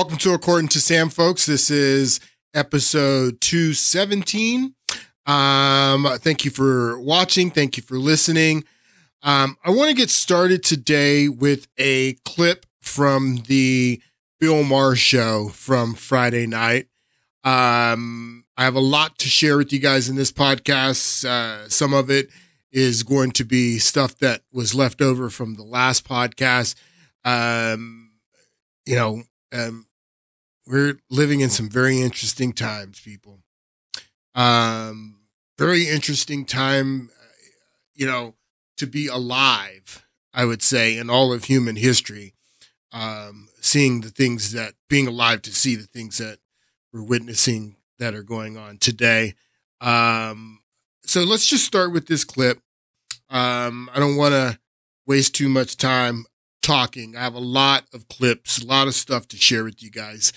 Welcome to According to Sam, folks. This is episode 217. Thank you for watching. Thank you for listening. I want to get started today with a clip from the Bill Maher show from Friday night. I have a lot to share with you guys in this podcast. Some of it is going to be stuff that was left over from the last podcast. We're living in some very interesting times, people. Very interesting time, to be alive, I would say, in all of human history. Being alive to see the things that we're witnessing that are going on today. So let's just start with this clip. I don't want to waste too much time talking. I have a lot of clips, a lot of stuff to share with you guys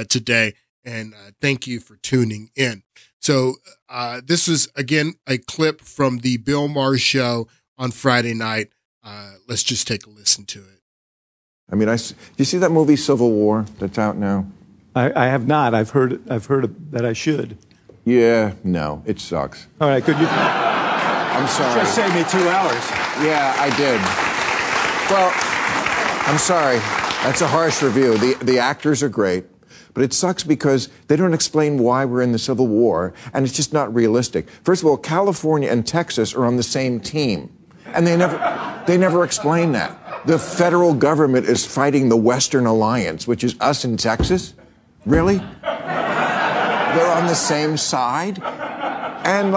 today, and thank you for tuning in. So this is, again, a clip from the Bill Maher show on Friday night. Let's just take a listen to it. I mean, you see that movie Civil War that's out now? I have not. I've heard that I should. Yeah, no, it sucks. All right, could you? I'm sorry. Just saved me 2 hours. Yeah, I did. Well, I'm sorry. That's a harsh review. The actors are great, but it sucks because they don't explain why we're in the Civil War, and it's just not realistic. First of all, California and Texas are on the same team, and they never explain that. The federal government is fighting the Western Alliance, which is us in Texas. Really? They're on the same side? And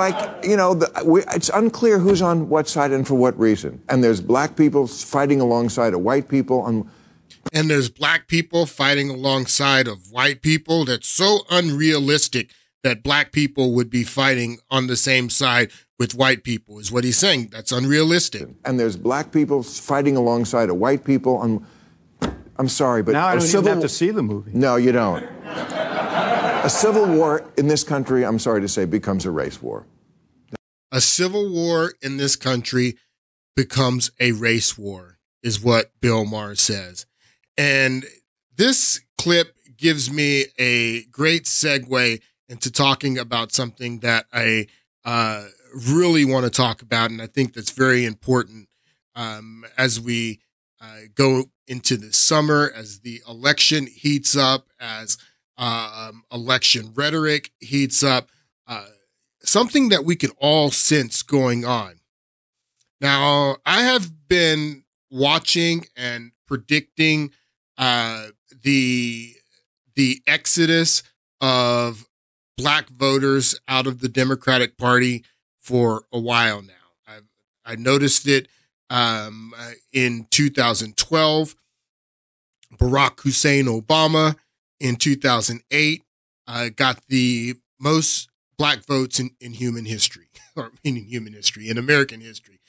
it's unclear who's on what side and for what reason. And there's black people fighting alongside of white people. And there's black people fighting alongside of white people. That's so unrealistic that black people would be fighting on the same side with white people, is what he's saying. That's unrealistic. And there's black people fighting alongside of white people. I'm sorry, but now I don't even have to see the movie. No, you don't. A civil war in this country, I'm sorry to say, becomes a race war. A civil war in this country becomes a race war, is what Bill Maher says. And this clip gives me a great segue into talking about something that I really want to talk about, and I think that's very important as we go into the summer, as the election heats up, as election rhetoric heats up, something that we can all sense going on. Now, I have been watching and predicting the exodus of black voters out of the Democratic Party for a while now. I noticed it in 2012. Barack Hussein Obama in 2008 got the most black votes in human history, in American history,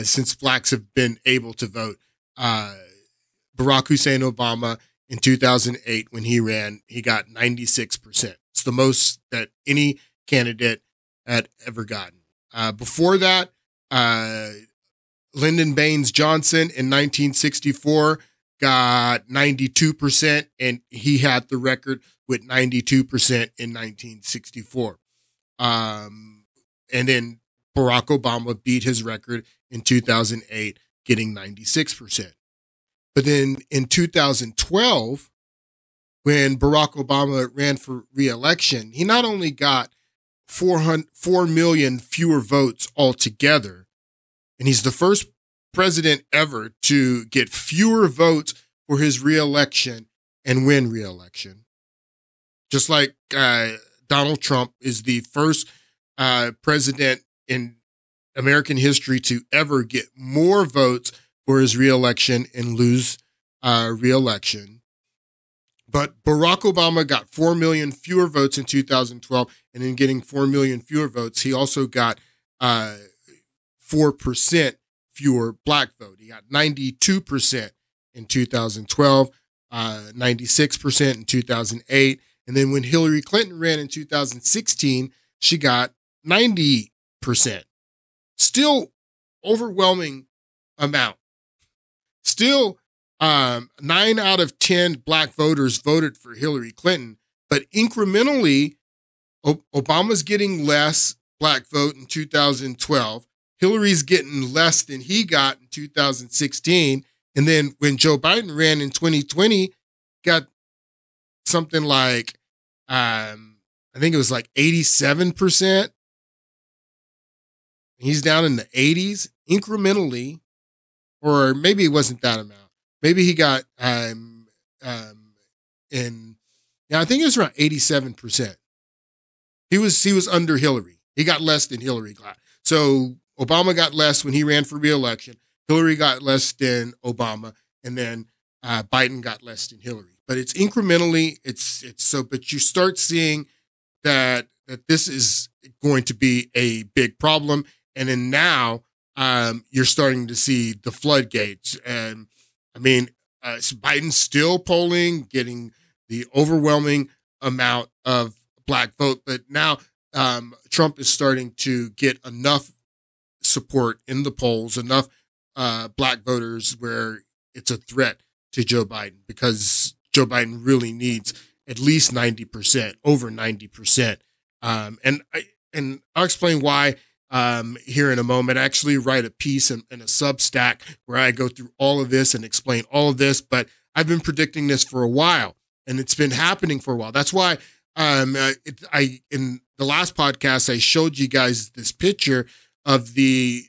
since blacks have been able to vote. Barack Hussein Obama in 2008, when he ran, he got 96%. It's the most that any candidate had ever gotten. Before that, Lyndon Baines Johnson in 1964 got 92%, and he had the record with 92% in 1964. And then Barack Obama beat his record in 2008, getting 96%. But then in 2012, when Barack Obama ran for re-election, he not only got 4 million fewer votes altogether, and he's the first president ever to get fewer votes for his re-election and win re-election. Just like Donald Trump is the first president in American history to ever get more votes for his re-election and lose re-election. But Barack Obama got 4 million fewer votes in 2012, and in getting 4 million fewer votes, he also got 4% fewer black vote. He got 92% in 2012, 96% in 2008. And then when Hillary Clinton ran in 2016, she got 90%. Still overwhelming amount. Still 9 out of 10 black voters voted for Hillary Clinton, but incrementally, Obama's getting less black vote in 2012. Hillary's getting less than he got in 2016. And then when Joe Biden ran in 2020, got something like, I think it was like 87%. He's down in the 80s incrementally, or maybe it wasn't that amount. Maybe he got, I think it was around 87%. He was under Hillary. He got less than Hillary got. So Obama got less when he ran for re-election. Hillary got less than Obama, and then Biden got less than Hillary. But it's incrementally. But you start seeing that this is going to be a big problem, and then now you're starting to see the floodgates. And I mean, Biden's still polling, getting the overwhelming amount of black vote, but now Trump is starting to get enough support in the polls, enough black voters where it's a threat to Joe Biden, because Joe Biden really needs at least 90%, over 90%. And I'll explain why here in a moment. I actually write a piece in a Substack where I go through all of this and explain all of this, but I've been predicting this for a while, and it's been happening for a while. That's why in the last podcast, I showed you guys this picture of the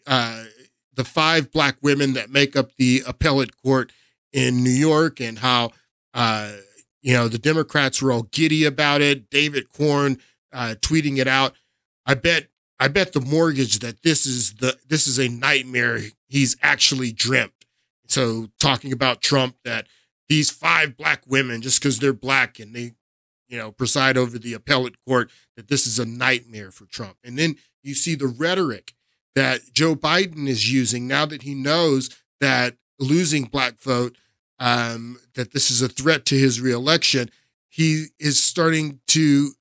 5 black women that make up the appellate court in New York, and how the Democrats were all giddy about it. David Corn tweeting it out. I bet the mortgage that this is a nightmare he's actually dreamt. So talking about Trump, that these 5 black women, just because they're black and they preside over the appellate court, that this is a nightmare for Trump. And then you see the rhetoric that Joe Biden is using now that he knows that losing black vote, that this is a threat to his reelection. He is starting to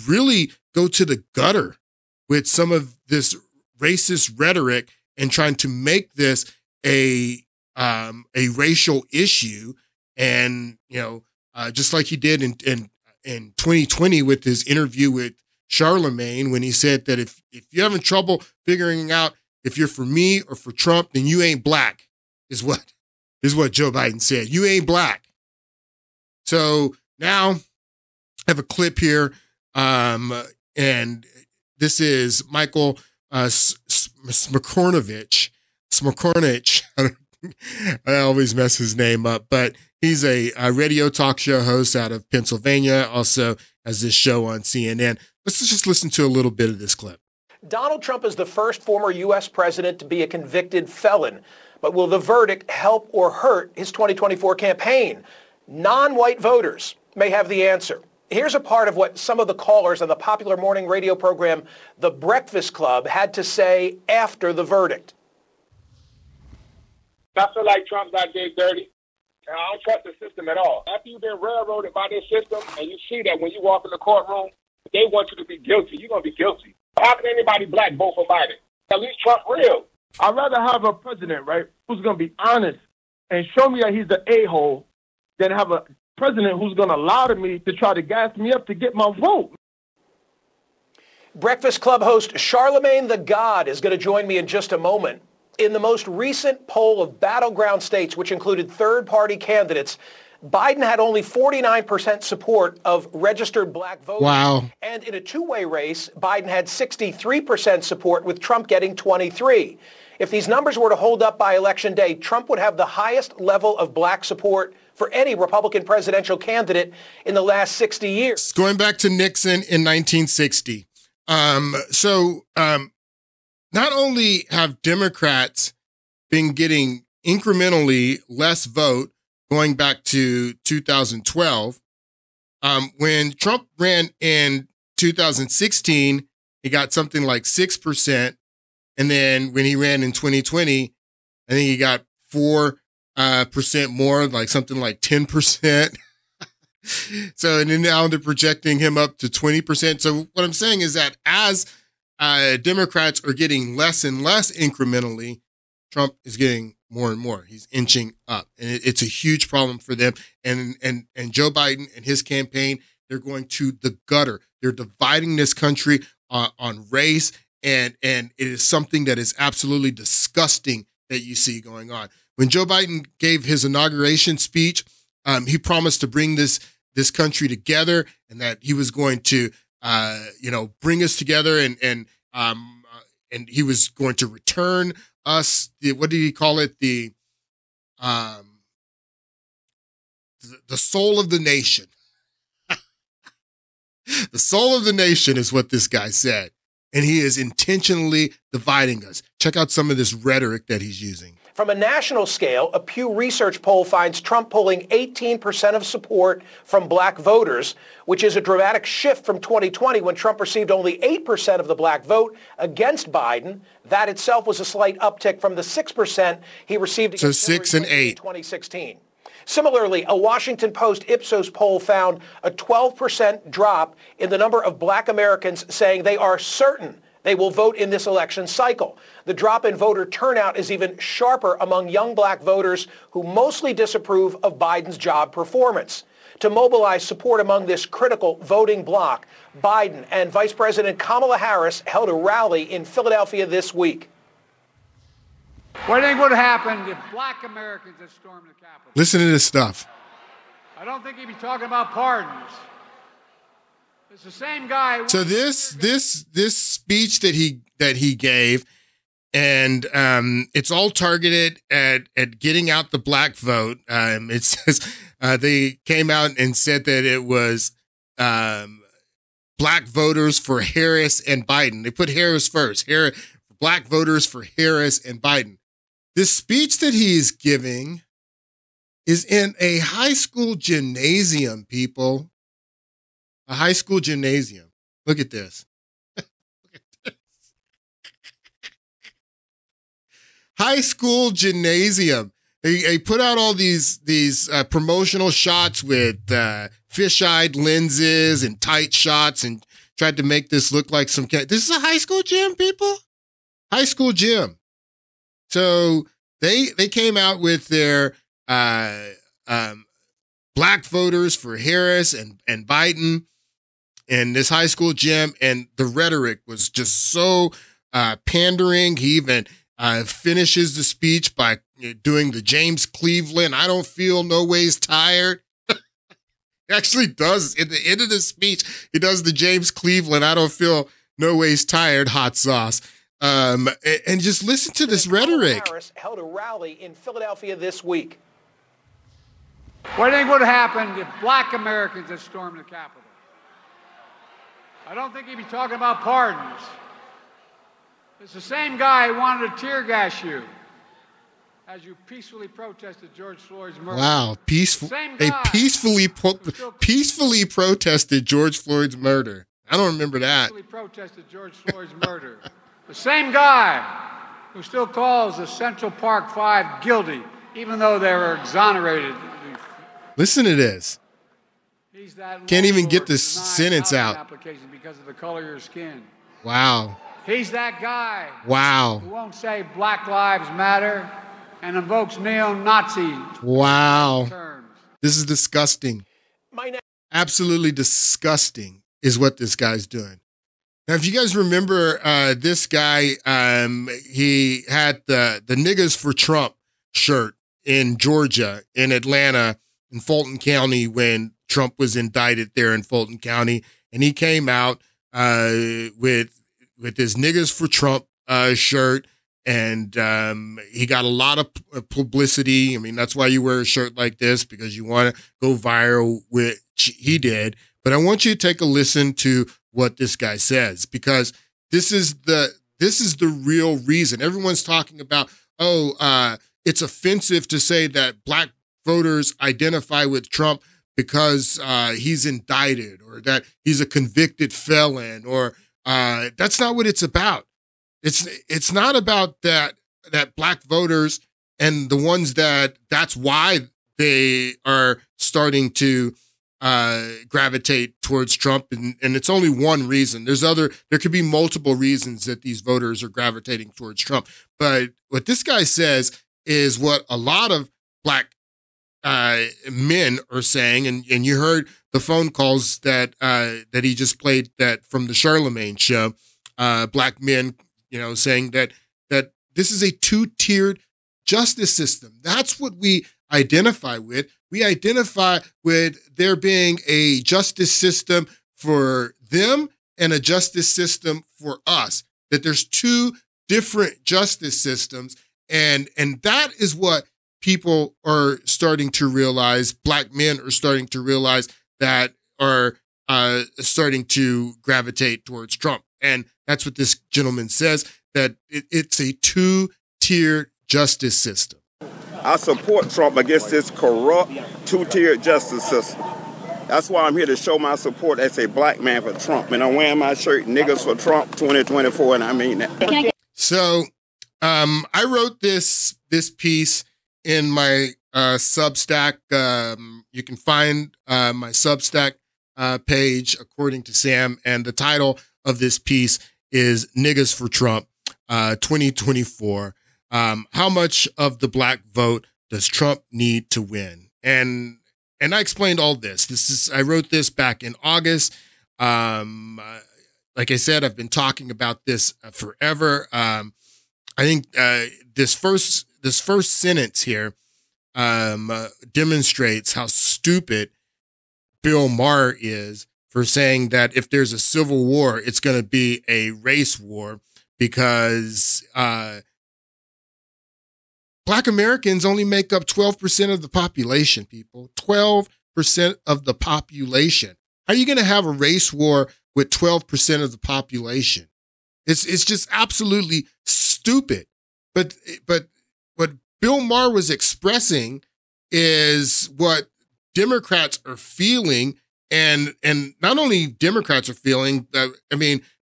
really go to the gutter with some of this racist rhetoric and trying to make this a racial issue. And just like he did in 2020 with his interview with Charlemagne, when he said that if you're having trouble figuring out if you're for me or for Trump, then you ain't black, is what Joe Biden said. You ain't black. So now I have a clip here, and this is Michael Smerkornich. I always mess his name up, but he's a radio talk show host out of Pennsylvania, also has this show on CNN. Let's just listen to a little bit of this clip. Donald Trump is the first former U.S. president to be a convicted felon. But will the verdict help or hurt his 2024 campaign? Non-white voters may have the answer. Here's a part of what some of the callers on the popular morning radio program, The Breakfast Club, had to say after the verdict. I feel like Trump's out there dirty. And I don't trust the system at all. After you've been railroaded by this system, and you see that when you walk in the courtroom, they want you to be guilty. You're going to be guilty. How can anybody black vote for Biden? At least Trump real. I'd rather have a president, right, who's going to be honest and show me that he's the a-hole than have a president who's going to lie to me to try to gas me up to get my vote. Breakfast Club host Charlemagne the God is going to join me in just a moment. In the most recent poll of battleground states, which included third-party candidates, Biden had only 49% support of registered black voters. Wow. And in a two-way race, Biden had 63% support, with Trump getting 23%. If these numbers were to hold up by Election Day, Trump would have the highest level of black support for any Republican presidential candidate in the last 60 years. Going back to Nixon in 1960. Not only have Democrats been getting incrementally less vote going back to 2012, when Trump ran in 2016, he got something like 6%. And then when he ran in 2020, I think he got 4% more, like something like 10%. So, and then now they're projecting him up to 20%. So what I'm saying is that as Democrats are getting less and less incrementally, Trump is getting more and more. He's inching up, and it's a huge problem for them. And Joe Biden and his campaign, they're going to the gutter. They're dividing this country on race, and it is something that is absolutely disgusting that you see going on. When Joe Biden gave his inauguration speech, he promised to bring this country together, and that he was going to bring us together, and he was going to return us. What did he call it? The soul of the nation. The soul of the nation is what this guy said. And he is intentionally dividing us. Check out some of this rhetoric that he's using. From a national scale, a Pew Research poll finds Trump polling 18% of support from black voters, which is a dramatic shift from 2020 when Trump received only 8% of the black vote against Biden. That itself was a slight uptick from the 6% he received against Hillary Clinton in 2016. Similarly, a Washington Post Ipsos poll found a 12% drop in the number of black Americans saying they are certain they will vote in this election cycle. The drop in voter turnout is even sharper among young black voters who mostly disapprove of Biden's job performance. To mobilize support among this critical voting bloc, Biden and Vice President Kamala Harris held a rally in Philadelphia this week. What do you think would happen if black Americans had stormed the Capitol? Listen to this stuff. I don't think he'd be talking about pardons. It's the same guy. So this speech that he gave, and it's all targeted at getting out the black vote. It says they came out and said that it was black voters for Harris and Biden. They put Harris first. Black voters for Harris and Biden. This speech that he is giving is in a high school gymnasium, people. A high school gymnasium. Look at this. Look at this. High school gymnasium. They put out all these promotional shots with fish-eyed lenses and tight shots and tried to make this look like some kind. This is a high school gym, people. High school gym. So they came out with their black voters for Harris and Biden in this high school gym, and the rhetoric was just so pandering. He even finishes the speech by doing the James Cleveland, I don't feel no ways tired. He actually does, at the end of the speech, he does the James Cleveland, I don't feel no ways tired, hot sauce. And just listen to this rhetoric. Harris held a rally in Philadelphia this week. What do you think would happen if black Americans had stormed the Capitol? I don't think he'd be talking about pardons. It's the same guy who wanted to tear gas you as you peacefully protested George Floyd's murder. Wow, they peacefully protested George Floyd's murder. I don't remember that. Peacefully protested George Floyd's murder. The same guy who still calls the Central Park Five guilty, even though they were exonerated. Listen to this. He's that Can't even get this sentence out. Application because of the color of your skin. Wow. He's that guy. Wow. Who won't say Black Lives Matter and invokes neo-Nazi wow. terms. This is disgusting. Absolutely disgusting is what this guy's doing. Now, if you guys remember this guy, he had the Niggas for Trump shirt in Georgia, in Atlanta, in Fulton County when Trump was indicted there in Fulton County. And he came out with his Niggas for Trump shirt. And he got a lot of publicity. I mean, that's why you wear a shirt like this, because you want to go viral, which he did. But I want you to take a listen to what this guy says, because this is the real reason. Everyone's talking about, it's offensive to say that black voters identify with Trump because he's indicted or that he's a convicted felon, or that's not what it's about. It's not about that black voters and the ones that's why they are starting to gravitate towards Trump, and it's only one reason. There could be multiple reasons that these voters are gravitating towards Trump. But what this guy says is what a lot of black men are saying, and you heard the phone calls that he just played that from the Charlemagne show. Black men, saying that this is a two-tiered justice system. That's what we identify with. We identify with there being a justice system for them and a justice system for us. That there's two different justice systems, and that is what people are starting to realize. Black men are starting to realize that are starting to gravitate towards Trump. And that's what this gentleman says, that it's a two-tiered justice system. I support Trump against this corrupt two-tiered justice system. That's why I'm here to show my support as a black man for Trump. And I'm wearing my shirt, Niggas for Trump 2024, and I mean that. So I wrote this piece in my Substack. You can find my Substack page, according to Sam, and the title of this piece is Niggas for Trump 2024. How much of the black vote does Trump need to win? And I explained all this. I wrote this back in August. Like I said, I've been talking about this forever. I think this first sentence here demonstrates how stupid Bill Maher is for saying that if there's a civil war, it's going to be a race war, because Black Americans only make up 12% of the population, people. 12% of the population. How are you going to have a race war with 12% of the population? It's just absolutely stupid. But what Bill Maher was expressing is what Democrats are feeling, and not only Democrats are feeling.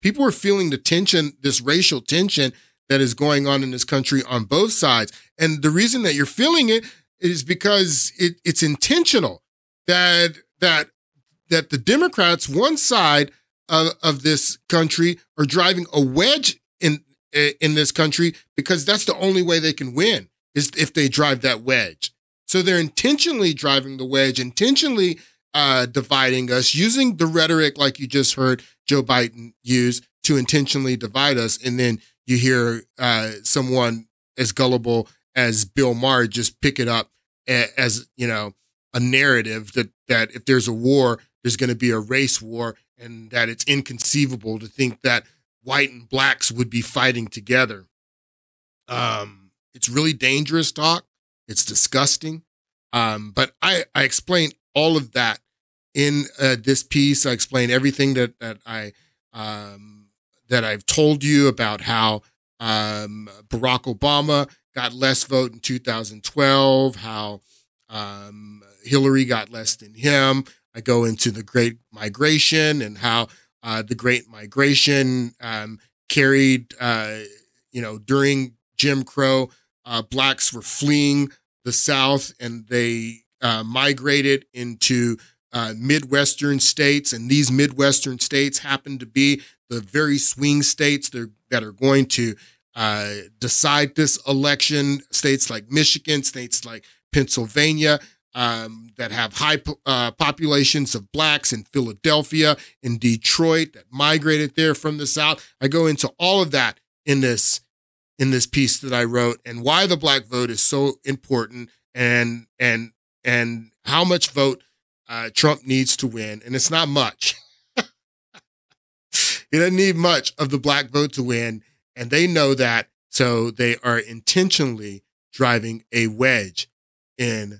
People are feeling the tension, this racial tension that is going on in this country on both sides. And the reason that you're feeling it is because it's intentional that the Democrats, one side of this country, are driving a wedge in this country, because that's the only way they can win, is if they drive that wedge. So they're intentionally driving the wedge, intentionally dividing us, using the rhetoric like you just heard Joe Biden use to intentionally divide us. And then you hear someone as gullible as Bill Maher just pick it up as, a narrative that if there's a war, there's going to be a race war, and that it's inconceivable to think that white and blacks would be fighting together. It's really dangerous talk. It's disgusting. But I explained all of that in this piece. I explained everything that I've told you about how Barack Obama got less vote in 2012, how Hillary got less than him. I go into the Great Migration and how the Great Migration carried, during Jim Crow, blacks were fleeing the South, and they migrated into Midwestern states. And these Midwestern states happen to be the very swing states that are going to decide this election. States like Michigan, states like Pennsylvania, that have high populations of blacks, in Philadelphia, in Detroit, that migrated there from the South. I go into all of that in this piece that I wrote, and why the black vote is so important, and how much vote Trump needs to win. And it's not much. He doesn't need much of the black vote to win, and they know that, so they are intentionally driving a wedge in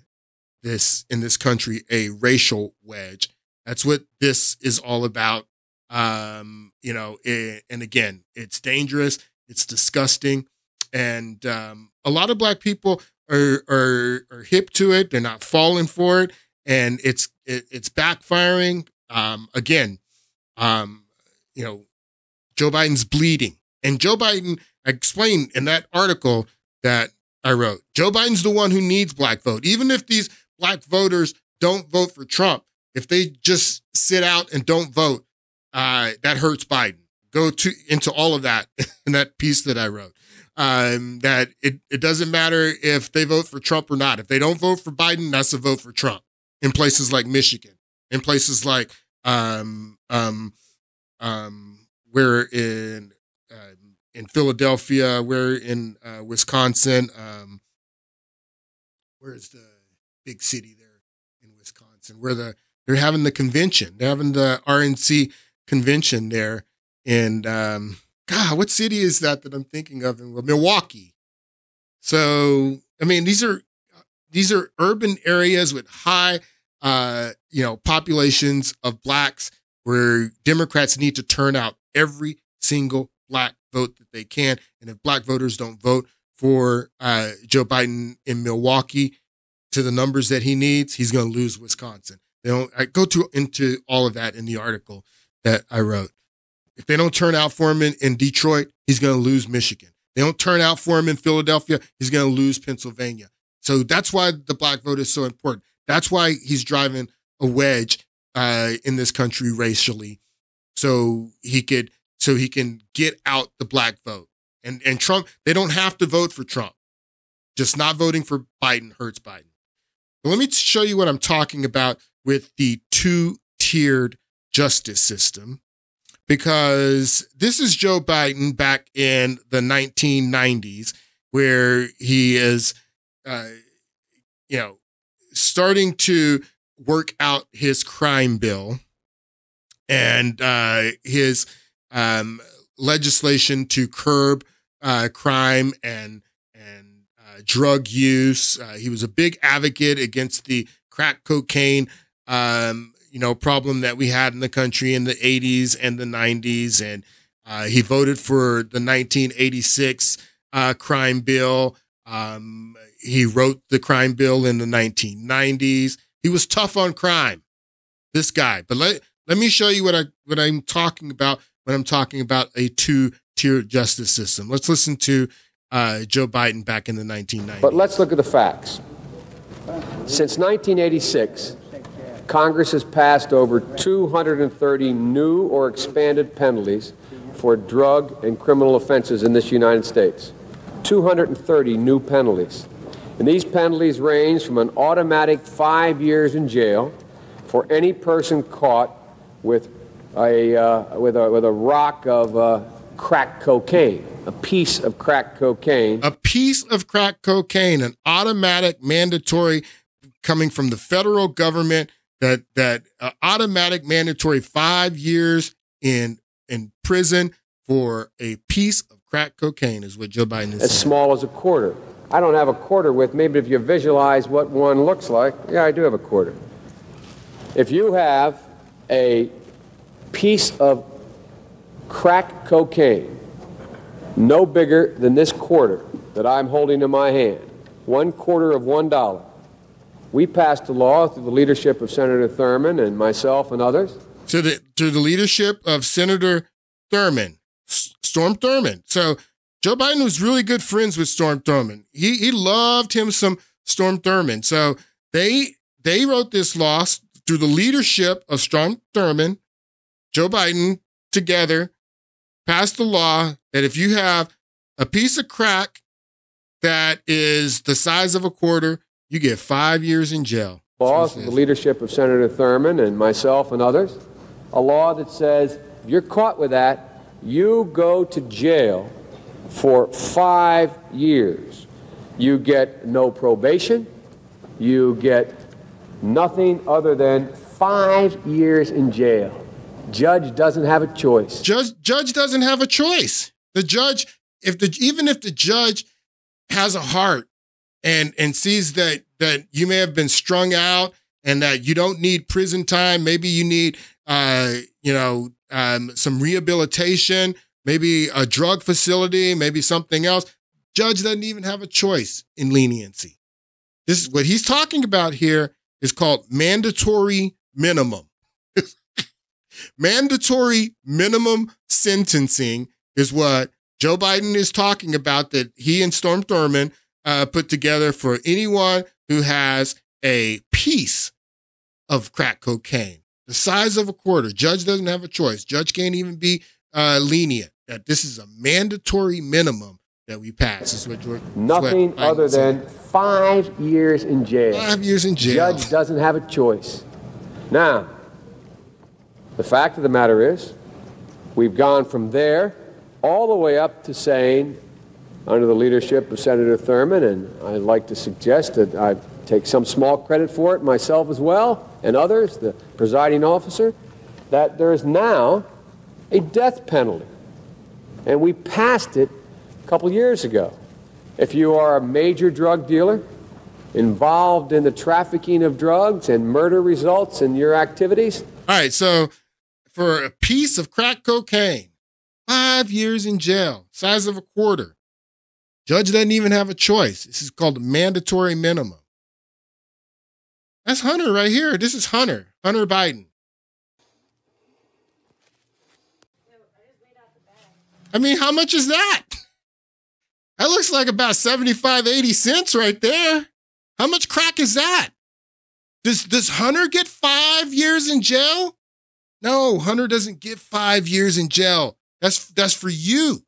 this country, a racial wedge. That's what this is all about. And again, it's dangerous, it's disgusting, and a lot of black people are hip to it. They're not falling for it, and it's backfiring. Joe Biden's bleeding, and Joe Biden, I explained in that article that I wrote, Joe Biden's the one who needs black vote. Even if these black voters don't vote for Trump, if they just sit out and don't vote, that hurts Biden. go into all of that in that piece that I wrote. That it doesn't matter if they vote for Trump or not. If they don't vote for Biden, that's a vote for Trump. In places like Michigan, in places like we're in Philadelphia, we're in Wisconsin. Where's the big city there in Wisconsin? Where they're having the convention. They're having the RNC convention there. And God, what city is that I'm thinking of? In Milwaukee. So, I mean, these are urban areas with high, populations of blacks where Democrats need to turn out every single black vote that they can. And if black voters don't vote for Joe Biden in Milwaukee to the numbers that he needs, he's going to lose Wisconsin. I go into all of that in the article that I wrote. If they don't turn out for him in Detroit, he's going to lose Michigan. They don't turn out for him in Philadelphia, he's going to lose Pennsylvania. So that's why the black vote is so important. That's why he's driving a wedge in this country racially, so he can get out the black vote. And Trump, they don't have to vote for Trump. Just not voting for Biden hurts Biden. But let me show you what I'm talking about with the two-tiered justice system, because this is Joe Biden back in the 1990s, where he is, starting to work out his crime bill and his legislation to curb crime and drug use. He was a big advocate against the crack cocaine, problem that we had in the country in the 80s and the 90s. And he voted for the 1986 crime bill. He wrote the crime bill in the 1990s. He was tough on crime, this guy. But let me show you what I'm talking about when I'm talking about a two-tier justice system. Let's listen to Joe Biden back in the 1990s. But let's look at the facts. Since 1986, Congress has passed over 230 new or expanded penalties for drug and criminal offenses in this United States. 230 new penalties. And these penalties range from an automatic 5 years in jail for any person caught with a rock of crack cocaine, a piece of crack cocaine. A piece of crack cocaine, an automatic mandatory coming from the federal government, that automatic mandatory 5 years in prison for a piece of crack cocaine is what Joe Biden is saying. As small as a quarter. I don't have a quarter with me, but if you visualize what one looks like, yeah, I do have a quarter. If you have a piece of crack cocaine no bigger than this quarter that I'm holding in my hand, 1/4 of $1, we passed a law through the leadership of Senator Thurmond and myself and others. To the leadership of Senator Thurmond, Storm Thurmond. So Joe Biden was really good friends with Storm Thurmond. He loved him some Storm Thurmond. So they wrote this law through the leadership of Storm Thurmond. Joe Biden together passed the law that if you have a piece of crack that is the size of a quarter, you get 5 years in jail. Law through the leadership of Senator Thurmond and myself and others. A law that says if you're caught with that, you go to jail for 5 years. You get no probation. You get nothing other than 5 years in jail. Judge doesn't have a choice. Judge doesn't have a choice. The judge, even if the judge has a heart and sees that you may have been strung out and that you don't need prison time, maybe you need some rehabilitation, maybe a drug facility, maybe something else. Judge doesn't even have a choice in leniency. This is what he's talking about here is called mandatory minimum. Mandatory minimum sentencing is what Joe Biden is talking about, that he and Storm Thurmond put together for anyone who has a piece of crack cocaine, the size of a quarter. Judge doesn't have a choice. Judge can't even be lenient. That this is a mandatory minimum that we pass. Is what George. Nothing other than 5 years in jail. 5 years in jail. Judge doesn't have a choice. Now, the fact of the matter is, we've gone from there all the way up to saying, under the leadership of Senator Thurmond, and I'd like to suggest that I take some small credit for it myself as well, and others, the presiding officer, that there is now a death penalty. And we passed it a couple years ago. If you are a major drug dealer involved in the trafficking of drugs and murder results in your activities. All right, so for a piece of crack cocaine, 5 years in jail, size of a quarter. Judge doesn't even have a choice. This is called a mandatory minimum. That's Hunter right here. This is Hunter Biden. I mean, how much is that? That looks like about 75, 80 cents right there. How much crack is that? Does Hunter get 5 years in jail? No, Hunter doesn't get 5 years in jail. That's for you.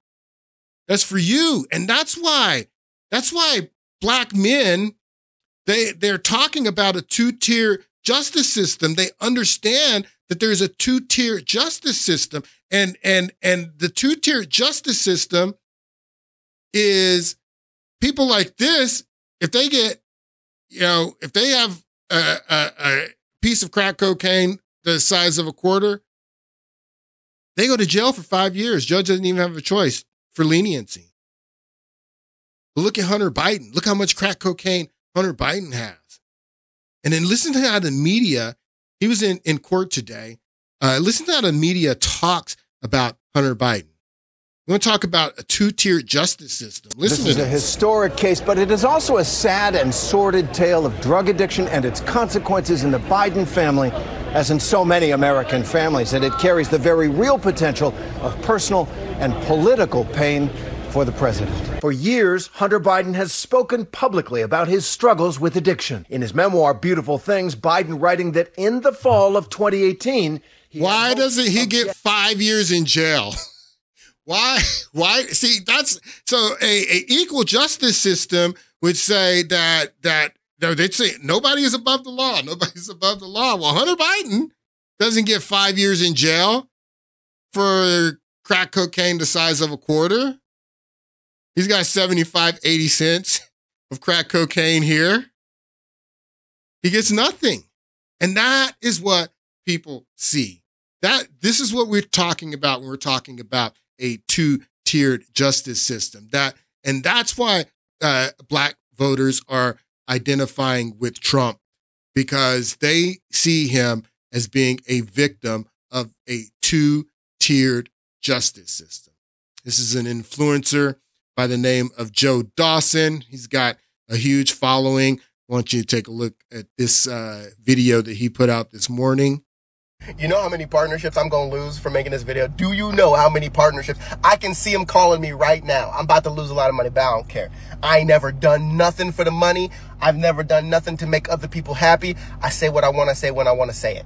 That's for you. And that's why black men, they're talking about a two-tier justice system. They understand that there's a two-tier justice system. And the two-tier justice system is people like this, if they get, if they have a piece of crack cocaine the size of a quarter, they go to jail for 5 years. Judge doesn't even have a choice for leniency. But look at Hunter Biden. Look how much crack cocaine Hunter Biden has. And then listen to how the media, he was in court today. Listen to how the media talks about Hunter Biden. We want to talk about a two-tier justice system. Listen to this. This is a historic case, but it is also a sad and sordid tale of drug addiction and its consequences in the Biden family, as in so many American families. And it carries the very real potential of personal and political pain for the president. For years, Hunter Biden has spoken publicly about his struggles with addiction. In his memoir, Beautiful Things, Biden writing that in the fall of 2018... Why doesn't he get 5 years in jail? Why? See, that's so a equal justice system would say that they'd say nobody is above the law. Nobody's above the law. Well, Hunter Biden doesn't get 5 years in jail for crack cocaine the size of a quarter. He's got 75, 80 cents of crack cocaine here. He gets nothing. And that is what people see. This is what we're talking about when we're talking about a two-tiered justice system. And that's why black voters are identifying with Trump, because they see him as being a victim of a two-tiered justice system. This is an influencer by the name of Joe Dawson. He's got a huge following. I want you to take a look at this video that he put out this morning. You know how many partnerships I'm going to lose for making this video? Do you know how many partnerships? I can see him calling me right now. I'm about to lose a lot of money, but I don't care. I ain't never done nothing for the money. I've never done nothing to make other people happy. I say what I want to say when I want to say it.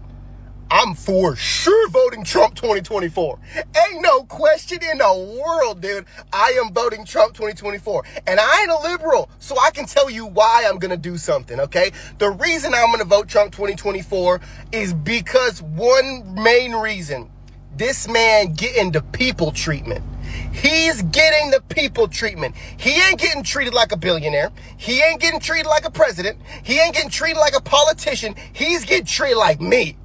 I'm for sure voting Trump 2024. Ain't no question in the world, dude. I am voting Trump 2024. And I ain't a liberal, so I can tell you why I'm going to do something, okay? The reason I'm going to vote Trump 2024 is because one main reason. This man getting the people treatment. He's getting the people treatment. He ain't getting treated like a billionaire. He ain't getting treated like a president. He ain't getting treated like a politician. He's getting treated like me.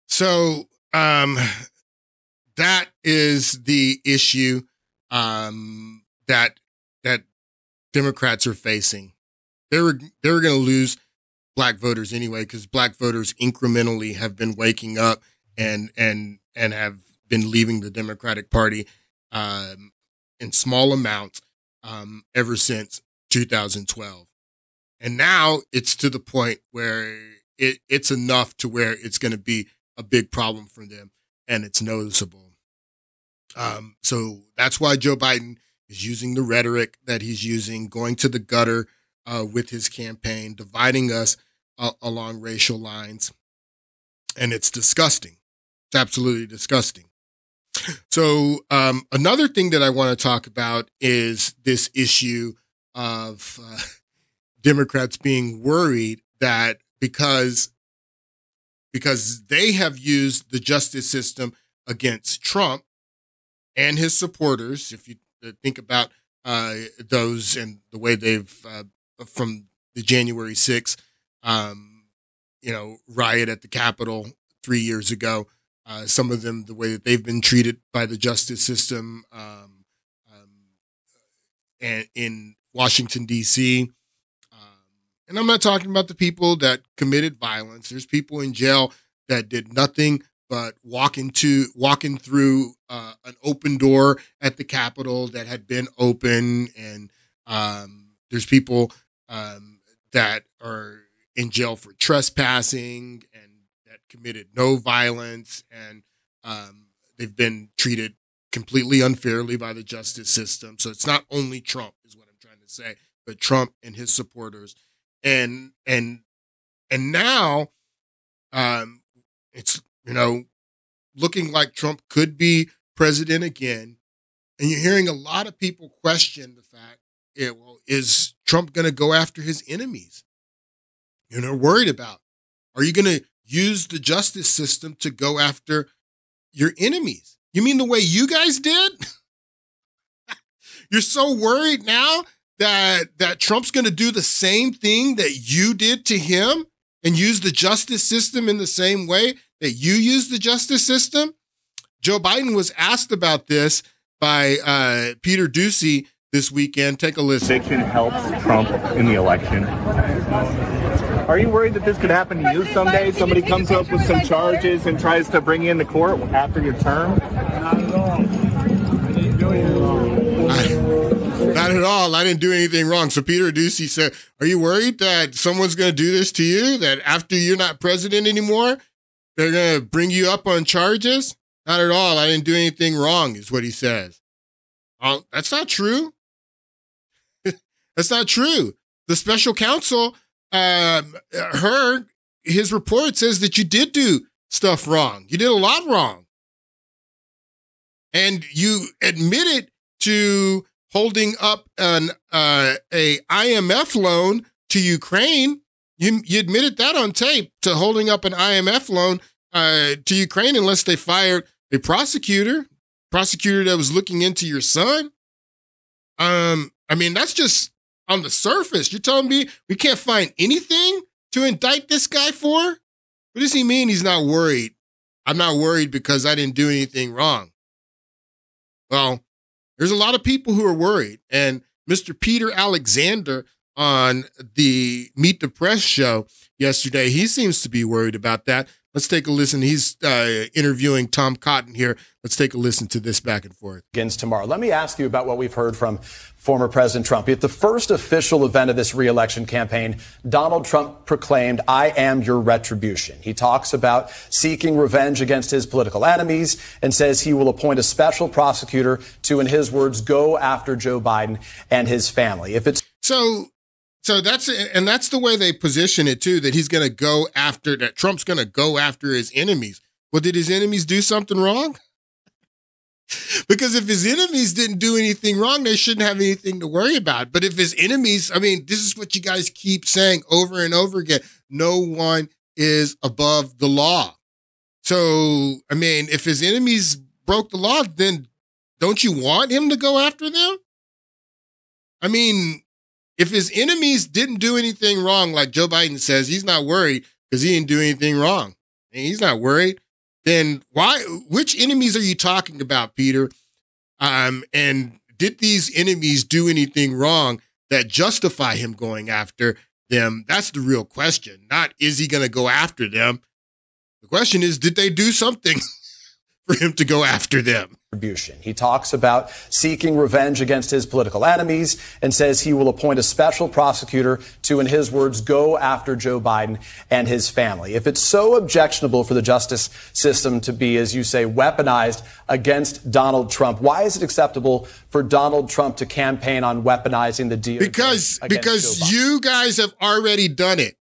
So that is the issue that Democrats are facing. They were going to lose black voters anyway, because black voters incrementally have been waking up and have been leaving the Democratic Party in small amounts ever since 2012. And now it's to the point where it's enough to where it's going to be a big problem for them, and it's noticeable. So that's why Joe Biden is using the rhetoric that he's using, going to the gutter with his campaign, dividing us along racial lines. And it's disgusting. It's absolutely disgusting. So another thing that I want to talk about is this issue of Democrats being worried that because they have used the justice system against Trump and his supporters, if you think about those and the way they've, from the January 6th, riot at the Capitol 3 years ago, some of them, the way that they've been treated by the justice system and in Washington, D.C., and I'm not talking about the people that committed violence. There's people in jail that did nothing but walking through an open door at the Capitol that had been open, and there's people that are in jail for trespassing and that committed no violence, and they've been treated completely unfairly by the justice system. So it's not only Trump, is what I'm trying to say, but Trump and his supporters. And now it's, looking like Trump could be president again. And you're hearing a lot of people question the fact, is Trump going to go after his enemies? They're worried about, are you going to use the justice system to go after your enemies? You mean the way you guys did? You're so worried now that Trump's going to do the same thing that you did to him and use the justice system in the same way that you use the justice system? Joe Biden was asked about this by Peter Doocy this weekend. Take a listen. Conviction helps Trump in the election. Are you worried that this could happen to you someday? Somebody comes up with some charges and tries to bring you into court after your term? Not at all. I didn't do anything wrong. Not at all. I didn't do anything wrong. So Peter Doocy said, are you worried that someone's going to do this to you, that after you're not president anymore, they're going to bring you up on charges? Not at all. I didn't do anything wrong, is what he says. Oh, that's not true. That's not true. The special counsel, his report says that you did do stuff wrong. You did a lot wrong. And you admitted to holding up a IMF loan to Ukraine. You admitted that on tape, to holding up an IMF loan to Ukraine, unless they fired a prosecutor that was looking into your son. That's just on the surface. You're telling me we can't find anything to indict this guy for? What does he mean he's not worried? I'm not worried because I didn't do anything wrong. Well, there's a lot of people who are worried. And Mr. Peter Alexander on the Meet the Press show yesterday, he seems to be worried about that. Let's take a listen. He's interviewing Tom Cotton here. Let's take a listen to this back and forth. Begins tomorrow. Let me ask you about what we've heard from former President Trump. At the first official event of this re-election campaign, Donald Trump proclaimed, "I am your retribution." He talks about seeking revenge against his political enemies and says he will appoint a special prosecutor to, in his words, go after Joe Biden and his family. If it's So that's the way they position it too, that he's going to go after, that Trump's going to go after his enemies. Well, did his enemies do something wrong? Because if his enemies didn't do anything wrong, they shouldn't have anything to worry about. But if his enemies, this is what you guys keep saying over and over again. No one is above the law. So, if his enemies broke the law, then don't you want him to go after them? If his enemies didn't do anything wrong, like Joe Biden says, he's not worried because he didn't do anything wrong. And he's not worried. Then which enemies are you talking about, Peter? And did these enemies do anything wrong that justify him going after them? That's the real question. Not, is he going to go after them? The question is, did they do something for him to go after them? He talks about seeking revenge against his political enemies and says he will appoint a special prosecutor to, in his words, go after Joe Biden and his family. If it's so objectionable for the justice system to be, as you say, weaponized against Donald Trump, why is it acceptable for Donald Trump to campaign on weaponizing the DOJ? Because you guys have already done it,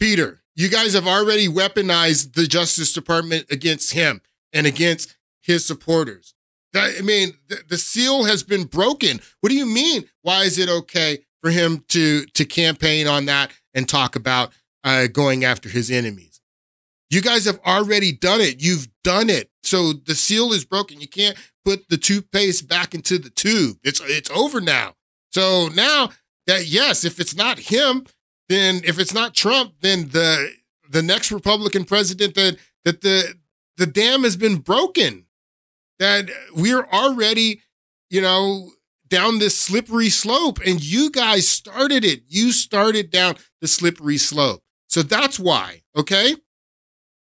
Peter. You guys have already weaponized the Justice Department against him and against his supporters. The seal has been broken. What do you mean? Why is it okay for him to campaign on that and talk about going after his enemies? You guys have already done it. You've done it. So the seal is broken. You can't put the toothpaste back into the tube. It's over now. So now that, yes, if it's not him, then if it's not Trump, then the next Republican president, that the dam has been broken. That we're already, down this slippery slope, and you guys started it. You started down the slippery slope. So that's why, okay?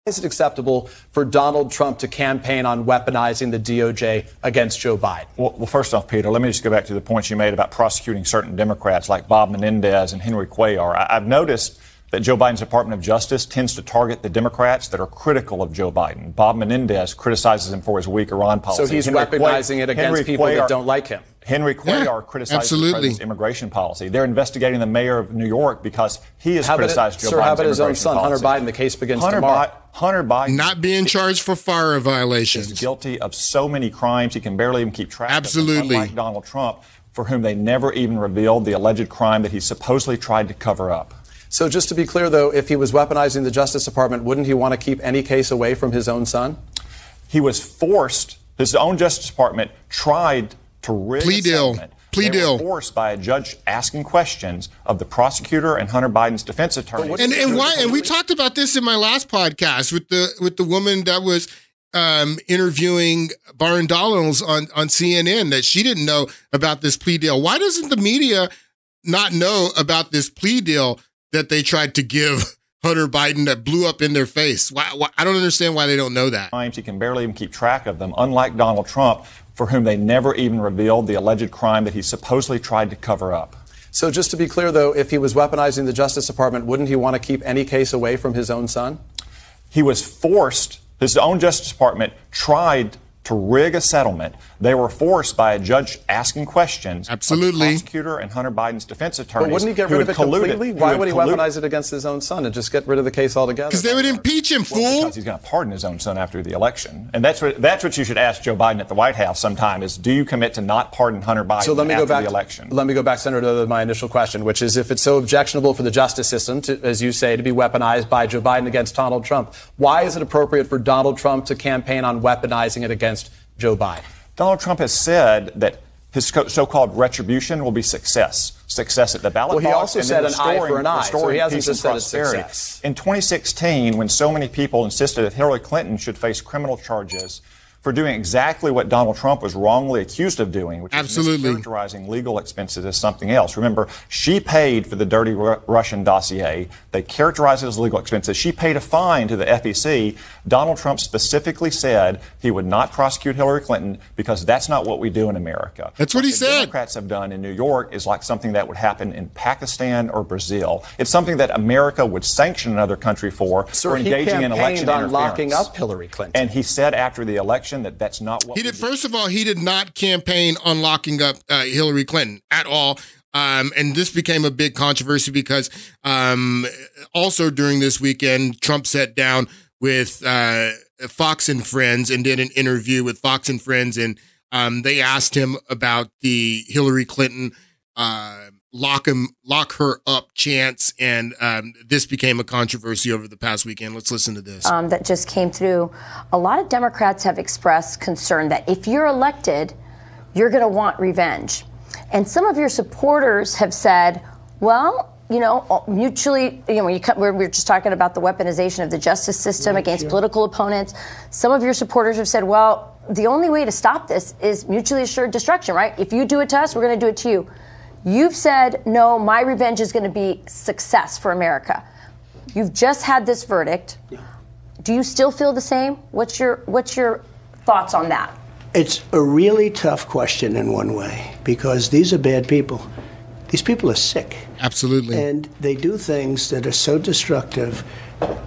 Is it acceptable for Donald Trump to campaign on weaponizing the DOJ against Joe Biden? Well, first off, Peter, let me just go back to the points you made about prosecuting certain Democrats like Bob Menendez and Henry Cuellar. I've noticed that Joe Biden's Department of Justice tends to target the Democrats that are critical of Joe Biden. Bob Menendez criticizes him for his weak Iran policy. So he's weaponizing it against people that don't like him. Henry Cuellar criticizes the president's immigration policy. They're investigating the mayor of New York because he has criticized Joe Biden's how about his own son, policy. Hunter Biden? The case begins tomorrow. Hunter Biden not being charged for FARA violations. Is guilty of so many crimes he can barely even keep track of them, unlike Donald Trump, for whom they never even revealed the alleged crime that he supposedly tried to cover up. So just to be clear, though, if he was weaponizing the Justice Department, wouldn't he want to keep any case away from his own son? He was forced. His own Justice Department tried to rig a settlement. They were forced by a judge asking questions of the prosecutor and Hunter Biden's defense attorney. And why? And we talked about this in my last podcast with the woman that was interviewing Byron Donalds on CNN, that she didn't know about this plea deal. Why doesn't the media not know about this plea deal that they tried to give Hunter Biden that blew up in their face? Why, I don't understand why they don't know that. He can barely even keep track of them, unlike Donald Trump, for whom they never even revealed the alleged crime that he supposedly tried to cover up. So just to be clear, though, if he was weaponizing the Justice Department, wouldn't he want to keep any case away from his own son? He was forced. His own Justice Department tried to rig a settlement. They were forced by a judge asking questions of the prosecutor and Hunter Biden's defense attorneys. But wouldn't he get rid of it completely? Why would he weaponize it against his own son and just get rid of the case altogether? Because they would impeach him, fool. Because he's going to pardon his own son after the election. And that's what you should ask Joe Biden at the White House sometime is, do you commit to not pardon Hunter Biden after the election? Let me go back, Senator, to my initial question, which is if it's so objectionable for the justice system, as you say, to be weaponized by Joe Biden against Donald Trump, why is it appropriate for Donald Trump to campaign on weaponizing it against Joe Biden? Donald Trump has said that his so-called retribution will be success at the ballot box. Well, he also said an eye for an eye, so he hasn't just said it's success. In 2016, when so many people insisted that Hillary Clinton should face criminal charges for doing exactly what Donald Trump was wrongly accused of doing, which is mischaracterizing legal expenses as something else. Remember, she paid for the dirty Russian dossier. They characterized it as legal expenses. She paid a fine to the FEC. Donald Trump specifically said he would not prosecute Hillary Clinton because that's not what we do in America. That's what he said. Democrats have done in New York is like something that would happen in Pakistan or Brazil. It's something that America would sanction another country for engaging in election interference. Locking up Hillary Clinton. And he said after the election that's not what he did. First of all, he did not campaign on locking up Hillary Clinton at all. And this became a big controversy because also during this weekend, Trump sat down with Fox and Friends and did an interview with Fox and Friends. And they asked him about the Hillary Clinton lock her up chance. And this became a controversy over the past weekend. Let's listen to this. That just came through. A lot of Democrats have expressed concern that if you're elected, you're going to want revenge. And some of your supporters have said, well, mutually, we're just talking about the weaponization of the justice system against political opponents. Some of your supporters have said, well, the only way to stop this is mutually assured destruction, right? If you do it to us, we're going to do it to you. You've said, no, my revenge is going to be success for America. You've just had this verdict. Yeah. Do you still feel the same? What's your thoughts on that? It's a really tough question in one way, because these are bad people. These people are sick. Absolutely. And they do things that are so destructive.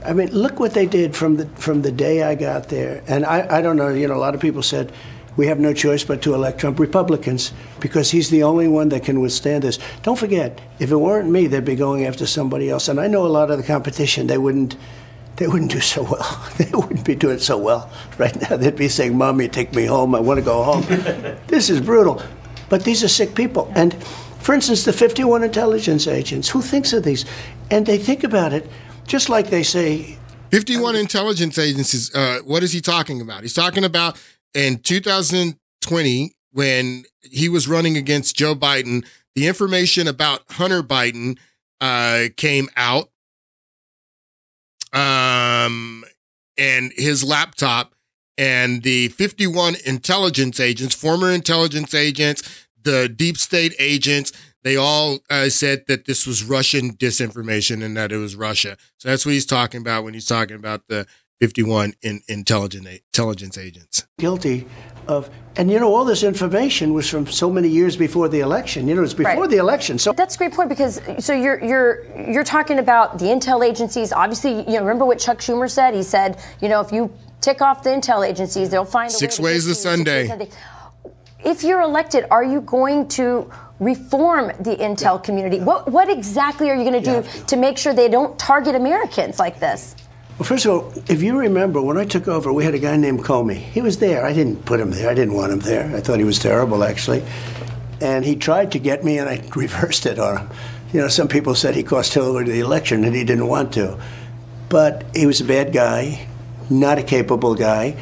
I mean, look what they did from the day I got there. And I don't know, a lot of people said, we have no choice but to elect Trump. Republicans, because he's the only one that can withstand this. Don't forget, if it weren't me, they'd be going after somebody else. And I know a lot of the competition, they wouldn't they wouldn't do so well. They wouldn't be doing so well right now. They'd be saying, Mommy, take me home. I want to go home. This is brutal. But these are sick people. And, for instance, the 51 intelligence agents, who thinks of these? And they think about it just like they say. 51 intelligence agencies, what is he talking about? He's talking about in 2020, when he was running against Joe Biden, the information about Hunter Biden came out, and his laptop, and the 51 intelligence agents, former intelligence agents, the deep state agents, they all said that this was Russian disinformation and that it was Russia. So that's what he's talking about when he's talking about the 51 intelligence agents. Guilty of, and all this information was from so many years before the election. It's before the election. So that's a great point, because so you're talking about the intel agencies. Obviously, remember what Chuck Schumer said? He said, if you tick off the intel agencies, they'll find a way 6 ways to Sunday. If you're elected, are you going to reform the intel community? What exactly are you going to do to make sure they don't target Americans like this? Well, first of all, if you remember, when I took over, we had a guy named Comey. He was there. I didn't put him there. I didn't want him there. I thought he was terrible, actually. And he tried to get me, and I reversed it on him. Some people said he cost Hillary the election, and he didn't want to. But he was a bad guy, not a capable guy,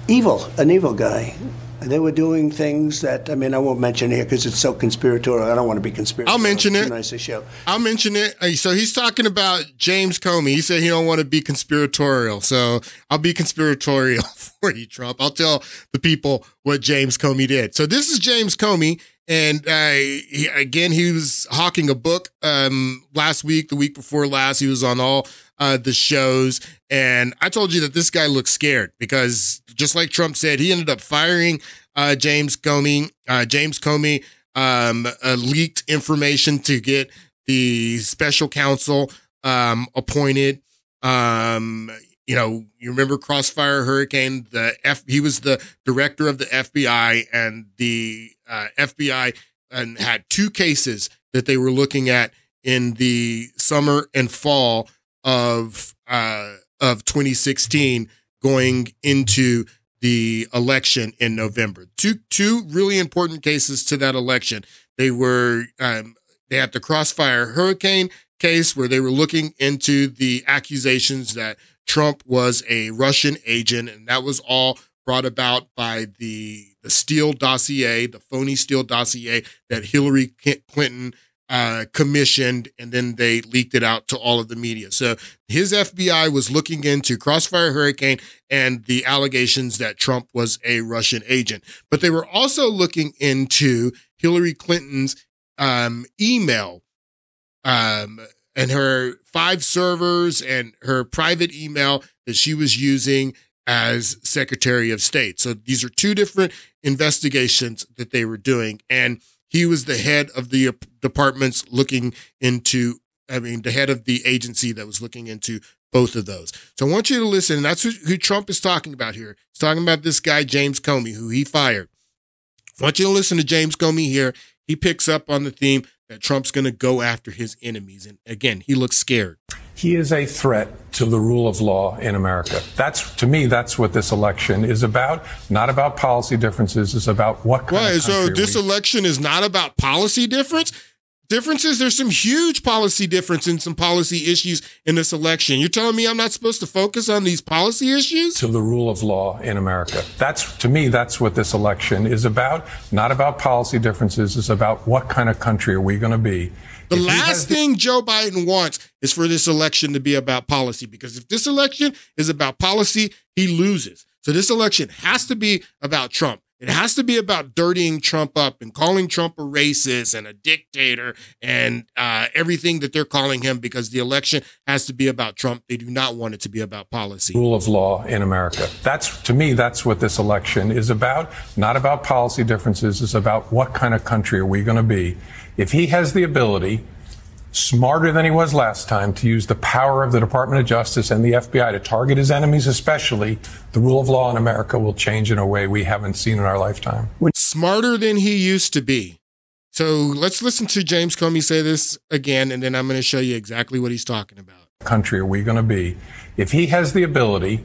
an evil guy. They were doing things that, I won't mention here because it's so conspiratorial. I don't want to be conspiratorial. I'll mention it. It's too nice a show. I'll mention it. So he's talking about James Comey. He said he don't want to be conspiratorial. So I'll be conspiratorial for you, Trump. I'll tell the people what James Comey did. So this is James Comey. And he was hawking a book last week, the week before last. He was on all the shows. And I told you that this guy looks scared because just like Trump said, he ended up firing James Comey. James Comey leaked information to get the special counsel appointed. You remember Crossfire Hurricane? He was the director of the FBI, and the FBI had 2 cases that they were looking at in the summer and fall of 2016, going into the election in November. Two really important cases to that election. They were they had the Crossfire Hurricane case where they were looking into the accusations that Trump was a Russian agent, and that was all brought about by the Steele dossier, the phony Steele dossier that Hillary Clinton commissioned, and then they leaked it out to all of the media. So his FBI was looking into Crossfire Hurricane and the allegations that Trump was a Russian agent. But they were also looking into Hillary Clinton's email and her 5 servers and her private email that she was using as Secretary of State. So these are 2 different investigations that they were doing. And he was the head of the departments looking into, the head of the agency that was looking into both of those. So I want you to listen. That's who Trump is talking about here. He's talking about this guy, James Comey, who he fired. I want you to listen to James Comey here. He picks up on the theme that Trump's going to go after his enemies. And again, he looks scared. He is a threat to the rule of law in America. To me, that's what this election is about. Not about policy differences. It's about what kind of country so this election is not about policy differences? There's some huge policy difference in some policy issues in this election. You're telling me I'm not supposed to focus on these policy issues? To the rule of law in America. To me, that's what this election is about. Not about policy differences. It's about what kind of country are we going to be. The last thing Joe Biden wants is for this election to be about policy, because if this election is about policy, he loses. So this election has to be about Trump. It has to be about dirtying Trump up and calling Trump a racist and a dictator and everything that they're calling him, because the election has to be about Trump. They do not want it to be about policy. Rule of law in America. To me, that's what this election is about. Not about policy differences. It's about what kind of country are we going to be. If he has the ability, smarter than he was last time, to use the power of the Department of Justice and the FBI to target his enemies especially, the rule of law in America will change in a way we haven't seen in our lifetime. Smarter than he used to be. So let's listen to James Comey say this again, and then I'm going to show you exactly what he's talking about. country are we going to be if he has the ability,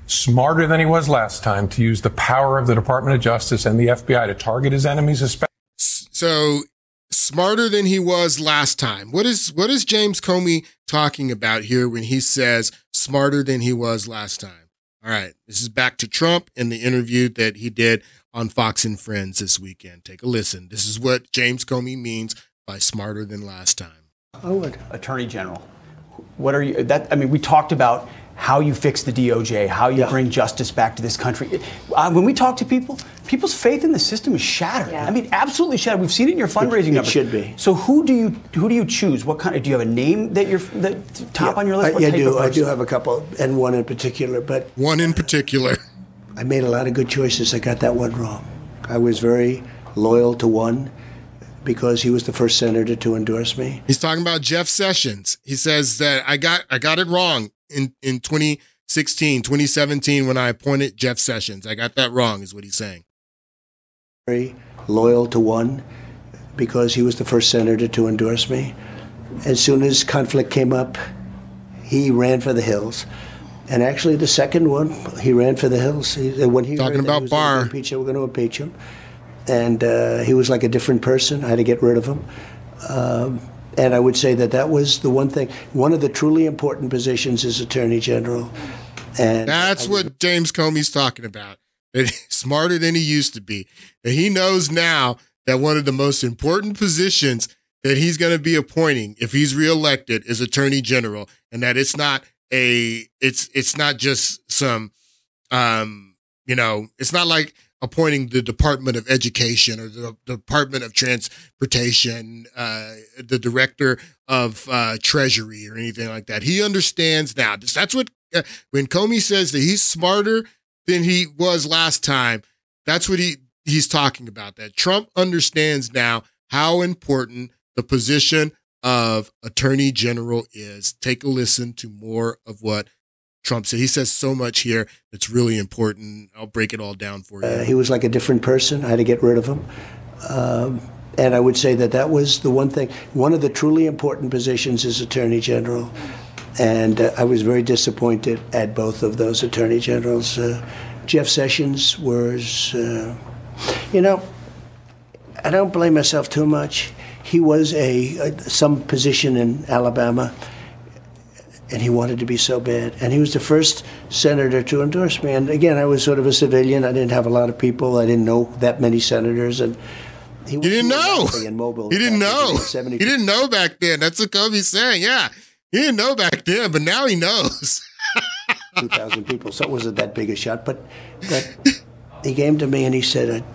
smarter than he was last time, to use the power of the Department of Justice and the FBI to target his enemies, especially? So smarter than he was last time. What is James Comey talking about here when he says smarter than he was last time? All right, this is back to Trump in the interview that he did on Fox and Friends this weekend. Take a listen. This is what James Comey means by smarter than last time. I would. Attorney General, what are you? We talked about how you fix the DOJ, how you bring justice back to this country. When we talk to people, people's faith in the system is shattered. Yeah. I mean, absolutely shattered. We've seen it in your fundraising numbers. It should be. So who do you choose? What kind of, do you have a name that top on your list? I do. I do have a couple, and one in particular. But one in particular. I made a lot of good choices. I got that one wrong. I was very loyal to one because he was the first senator to endorse me. He's talking about Jeff Sessions. He says that I got it wrong in 2016, 2017 when I appointed Jeff Sessions. I got that wrong is what he's saying. Very loyal to one because he was the first senator to endorse me. As soon as conflict came up, he ran for the hills. And actually the second one, he ran for the hills. When he talking about Barr. We're going to impeach him. And he was like a different person. I had to get rid of him. And I would say that was the one thing. One of the truly important positions is Attorney General. And that's what James Comey's talking about. That he's smarter than he used to be. That he knows now that one of the most important positions that he's going to be appointing if he's reelected is Attorney General, and that it's not just some it's not like appointing the Department of Education or the Department of Transportation, the Director of Treasury or anything like that. He understands now. That's what, when Comey says that he's smarter than he was last time, that's what he's talking about, that Trump understands now how important the position of Attorney General is. Take a listen to more of what Trump said. He says so much here that's really important. I'll break it all down for you. He was like a different person. I had to get rid of him. And I would say that was the one thing. One of the truly important positions is Attorney General. And I was very disappointed at both of those Attorney Generals. Jeff Sessions was, I don't blame myself too much. He was some position in Alabama, and he wanted to be so bad. And he was the first senator to endorse me. And again, I was sort of a civilian. I didn't have a lot of people. I didn't know that many senators. And he didn't know. He didn't know. He didn't know back then. That's what Comey's saying. Yeah, he didn't know back then, but now he knows. 2,000 people. So it wasn't that big a shot. But he came to me and he said,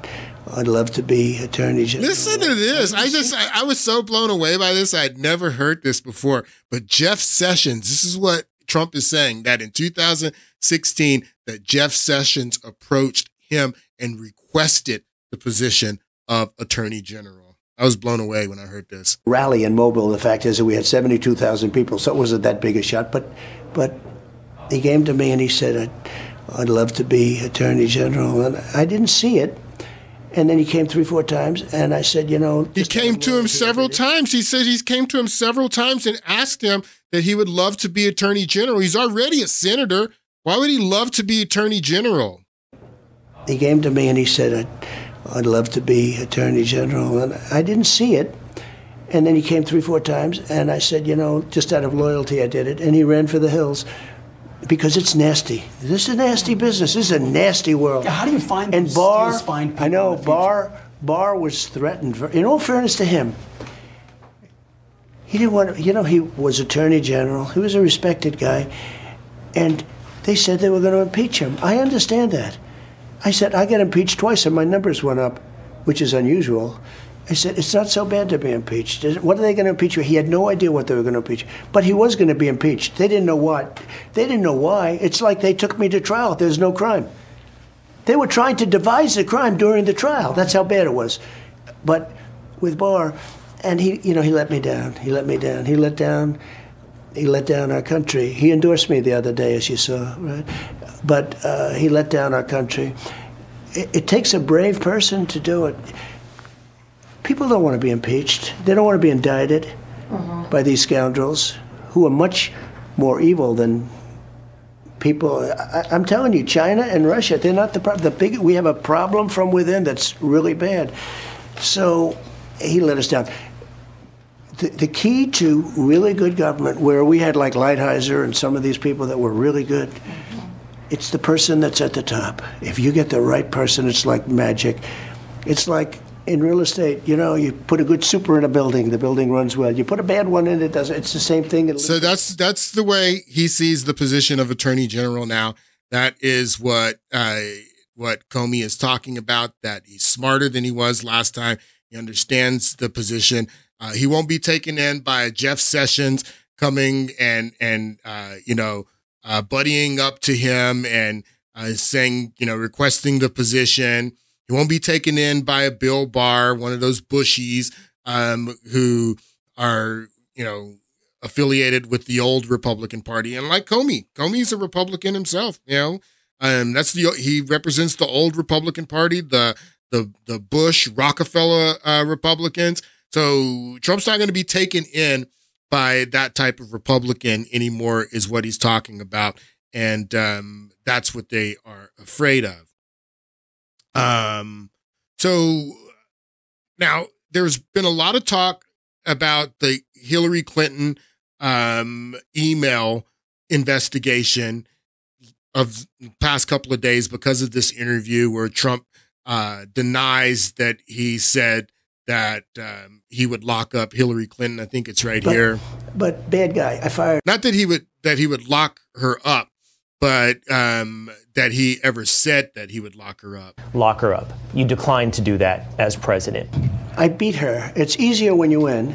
I'd love to be Attorney General. Listen to this. I was so blown away by this. I'd never heard this before. But Jeff Sessions, this is what Trump is saying, that in 2016, that Jeff Sessions approached him and requested the position of Attorney General. I was blown away when I heard this. Rally in Mobile, the fact is that we had 72,000 people, so it wasn't that big a shot. But he came to me and he said, I'd love to be Attorney General. And I didn't see it. And then he came 3-4 times, and I said, He came to him several times. He said he came to him several times and asked him that he would love to be Attorney General. He's already a senator. Why would he love to be Attorney General? He came to me and he said, I'd love to be Attorney General. And I didn't see it. And then he came 3-4 times, and I said, just out of loyalty, I did it. And he ran for the hills. Because it's nasty. This is a nasty business. This is a nasty world. Yeah, how do you find and Barr? I know Barr was threatened. In all fairness to him, he didn't want to. He was Attorney General. He was a respected guy, and they said they were going to impeach him. I understand that. I said I got impeached twice, and my numbers went up, which is unusual. I said, it's not so bad to be impeached. What are they going to impeach? He had no idea what they were going to impeach. But he was going to be impeached. They didn't know what. They didn't know why. It's like they took me to trial. There's no crime. They were trying to devise the crime during the trial. That's how bad it was. But with Barr, and he let me down. He let me down. He let down our country. He endorsed me the other day, as you saw, right? But he let down our country. It takes a brave person to do it. People don't want to be impeached. They don't want to be indicted by these scoundrels who are much more evil than people. I'm telling you, China and Russia, they're not the problem. We have a problem from within that's really bad. So he let us down. The key to really good government, where we had like Lighthizer and some of these people that were really good, it's the person that's at the top. If you get the right person, it's like magic. It's like in real estate, you know, you put a good super in a building, the building runs well. You put a bad one in, it doesn't. It's the same thing. So that's the way he sees the position of Attorney General now. That is what Comey is talking about, that he's smarter than he was last time. He understands the position. He won't be taken in by Jeff Sessions coming and buddying up to him and saying, requesting the position. He won't be taken in by a Bill Barr, one of those Bushies who are, affiliated with the old Republican Party. And like Comey's a Republican himself, he represents the old Republican Party, the Bush, Rockefeller Republicans. So Trump's not going to be taken in by that type of Republican anymore, is what he's talking about. And that's what they are afraid of. So now there's been a lot of talk about the Hillary Clinton email investigation of the past couple of days because of this interview where Trump denies that he said that he would lock up Hillary Clinton. I think it's here. But bad guy, I fired. Not that he would lock her up, but that he ever said that he would lock her up. Lock her up. You declined to do that as president. I beat her. It's easier when you win.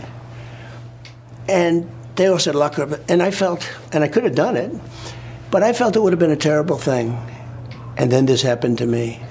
And they all said lock her up. And I felt, and I could have done it, but I felt it would have been a terrible thing. And then this happened to me.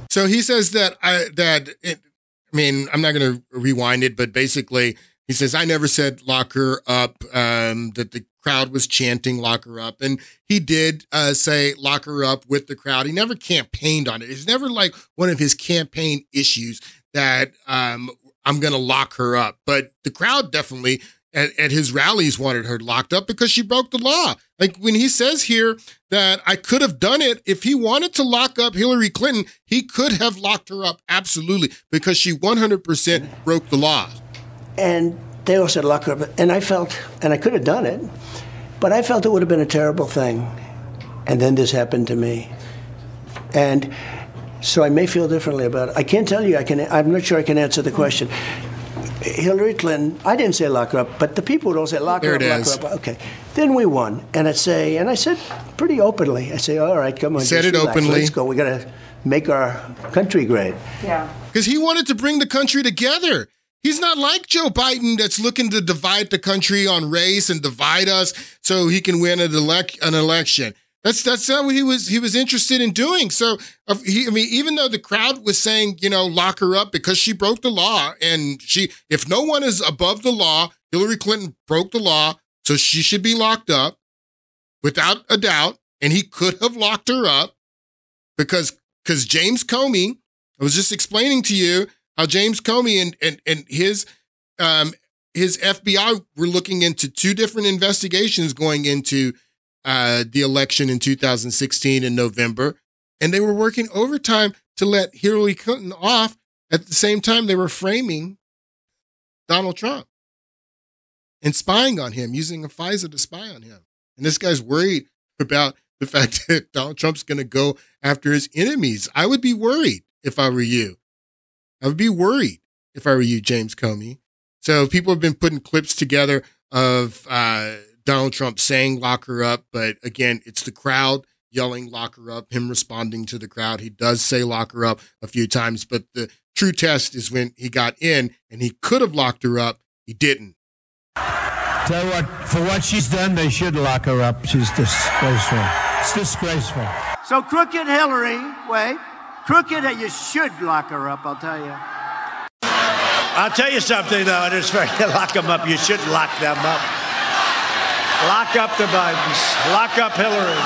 So he says I'm not going to rewind it, but basically he says, I never said lock her up, that the crowd was chanting lock her up. And he did say lock her up with the crowd. He never campaigned on it. It's never like one of his campaign issues that I'm going to lock her up. But the crowd definitely at his rallies wanted her locked up because she broke the law. Like when he says here that I could have done it, if he wanted to lock up Hillary Clinton, he could have locked her up. Absolutely. Because she 100% broke the law. And they all said lock her up. And I felt, and I could have done it, but I felt it would have been a terrible thing. And then this happened to me. And so I may feel differently about it. I can't tell you, I'm not sure I can answer the question. Hillary Clinton, I didn't say lock her up, but the people would all say lock her up, lock her up. Okay. Then we won. And I said pretty openly, all right, come on. Said it relax. openly. Let's go. We got to make our country great. Yeah. Because he wanted to bring the country together. He's not like Joe Biden that's looking to divide the country on race and divide us so he can win an election. That's not what he was interested in doing. So even though the crowd was saying, lock her up because she broke the law, and if no one is above the law, Hillary Clinton broke the law, so she should be locked up without a doubt. And he could have locked her up because James Comey, I was just explaining to you how James Comey and his FBI were looking into two different investigations going into the election in 2016 in November, and they were working overtime to let Hillary Clinton off. At the same time, they were framing Donald Trump and spying on him, using a FISA to spy on him. And this guy's worried about the fact that Donald Trump's going to go after his enemies. I would be worried if I were you. I would be worried if I were you, James Comey. So people have been putting clips together of Donald Trump saying lock her up. But again, it's the crowd yelling lock her up, him responding to the crowd. He does say lock her up a few times, but the true test is when he got in and he could have locked her up. He didn't. Tell you what, for what she's done, they should lock her up. She's disgraceful. It's disgraceful. So crooked Hillary, you should lock her up, I'll tell you. I'll tell you something, though. It's very lock them up. You should lock them up. Lock up the Bidens. Lock up Hillary.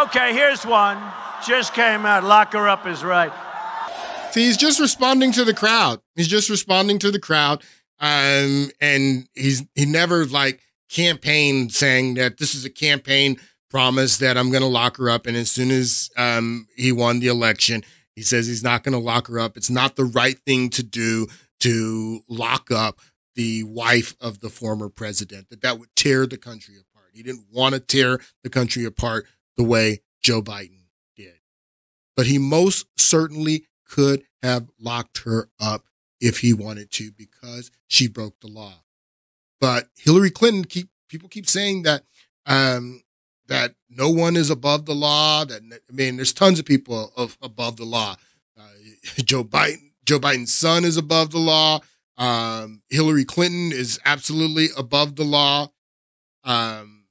Okay, here's one. Just came out. Lock her up is right. See, he's just responding to the crowd. And he never campaign saying that this is a campaign promise that I'm going to lock her up. And as soon as he won the election, he says he's not going to lock her up. It's not the right thing to do to lock up the wife of the former president, that would tear the country apart. He didn't want to tear the country apart the way Joe Biden did. But he most certainly could have locked her up if he wanted to, because she broke the law. But Hillary Clinton, people keep saying that that no one is above the law. There's tons of people above the law. Joe Biden's son is above the law. Hillary Clinton is absolutely above the law. And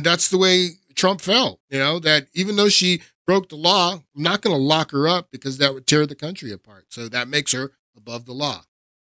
that's the way Trump felt, that even though she broke the law, I'm not going to lock her up because that would tear the country apart. So that makes her above the law.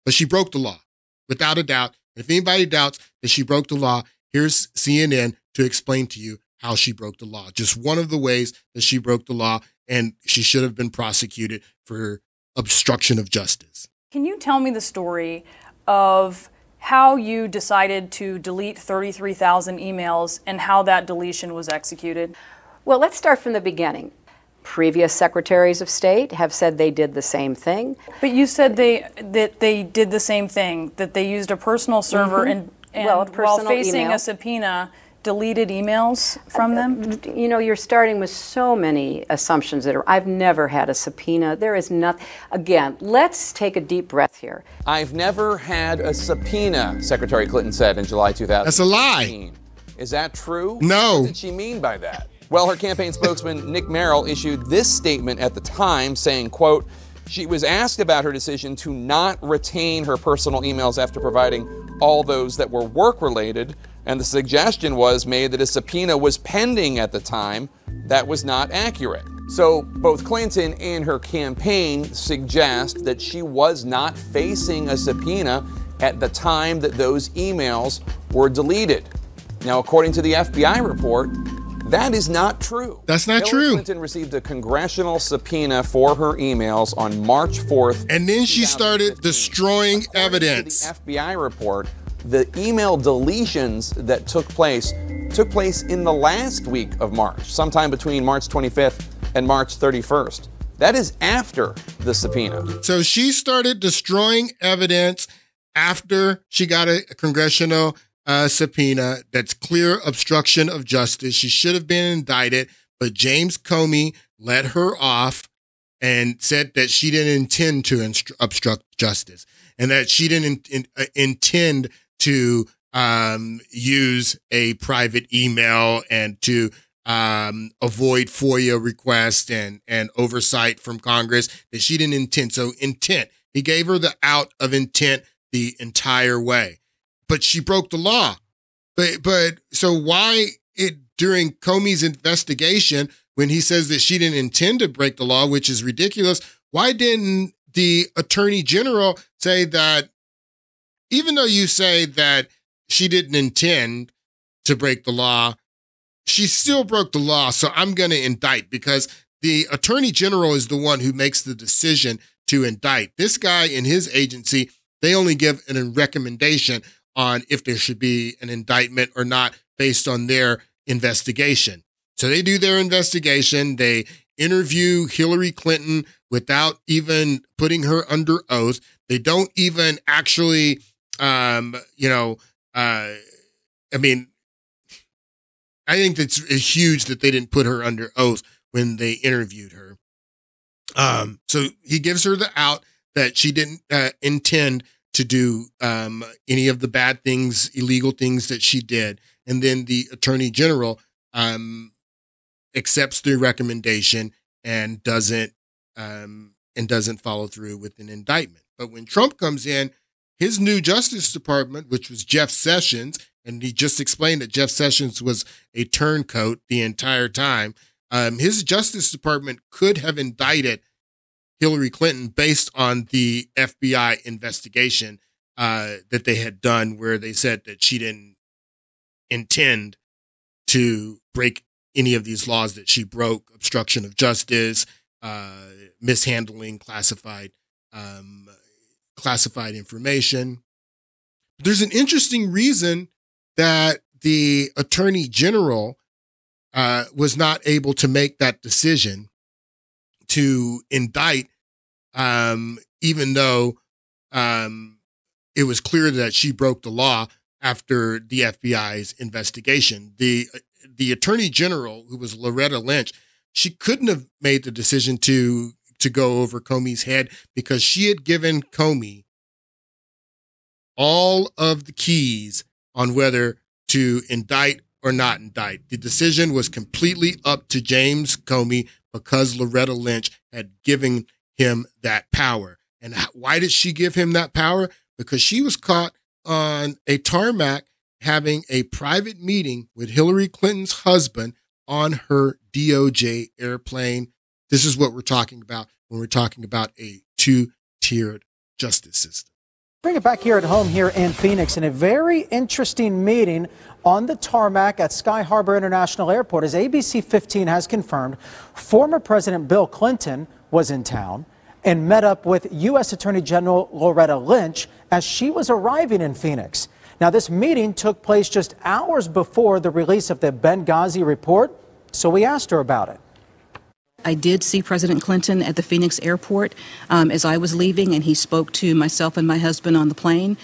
But she broke the law, without a doubt. If anybody doubts that she broke the law, here's CNN to explain to you how she broke the law. Just one of the ways that she broke the law, and she should have been prosecuted for obstruction of justice. Can you tell me the story of how you decided to delete 33,000 emails and how that deletion was executed? Well, let's start from the beginning. Previous secretaries of state have said they did the same thing. But you said that they did the same thing, that they used a personal server and while facing a subpoena, deleted emails from them? You're starting with so many assumptions I've never had a subpoena. There is nothing. Again, let's take a deep breath here. I've never had a subpoena, Secretary Clinton said in July 2000. That's a lie. Is that true? No. What did she mean by that? Well, her campaign spokesman, Nick Merrill, issued this statement at the time saying, quote, she was asked about her decision to not retain her personal emails after providing all those that were work-related, and the suggestion was made that a subpoena was pending at the time. That was not accurate. So both Clinton and her campaign suggest that she was not facing a subpoena at the time that those emails were deleted. Now, according to the FBI report, that is not true. That's not Hillary true. Clinton received a congressional subpoena for her emails on March 4th. And then she started destroying evidence. To the FBI report, the email deletions that took place in the last week of March, sometime between March 25th and March 31st. That is after the subpoena. So she started destroying evidence after she got a congressional subpoena. That's clear obstruction of justice. She should have been indicted, but James Comey let her off and said that she didn't intend to obstruct justice and that she didn't intend to use a private email and to avoid FOIA requests and oversight from Congress, that she didn't intend. So intent. He gave her the out of intent the entire way. But she broke the law. But so why during Comey's investigation, when he says that she didn't intend to break the law, which is ridiculous, why didn't the Attorney General say that even though you say that she didn't intend to break the law, she still broke the law, so I'm going to indict, because the Attorney General is the one who makes the decision to indict. This guy in his agency, they only give a recommendation on if there should be an indictment or not based on their investigation. So they do their investigation. They interview Hillary Clinton without even putting her under oath. They don't even actually, I think it's huge that they didn't put her under oath when they interviewed her. So he gives her the out that she didn't intend to do any of the bad things, illegal things that she did. And then the Attorney General accepts the recommendation and doesn't follow through with an indictment. But when Trump comes in, his new Justice Department, which was Jeff Sessions, and he just explained that Jeff Sessions was a turncoat the entire time, his Justice Department could have indicted Hillary Clinton based on the FBI investigation that they had done, where they said that she didn't intend to break any of these laws that she broke: obstruction of justice, mishandling classified information. There's an interesting reason that the attorney general was not able to make that decision to indict, even though it was clear that she broke the law after the FBI's investigation. The attorney general, who was Loretta Lynch, she couldn't have made the decision to go over Comey's head because she had given Comey all of the keys on whether to indict or not indict. The decision was completely up to James Comey because Loretta Lynch had given him that power. And why did she give him that power? Because she was caught on a tarmac having a private meeting with Hillary Clinton's husband on her DOJ airplane. This is what we're talking about when we're talking about a two-tiered justice system. Bring it back here at home here in Phoenix in a very interesting meeting on the tarmac at Sky Harbor International Airport. As ABC 15 has confirmed, former President Bill Clinton was in town and met up with U.S. Attorney General Loretta Lynch as she was arriving in Phoenix. Now, this meeting took place just hours before the release of the Benghazi report, so we asked her about it. I did see President Clinton at the Phoenix airport as I was leaving, and he spoke to myself and my husband on the plane.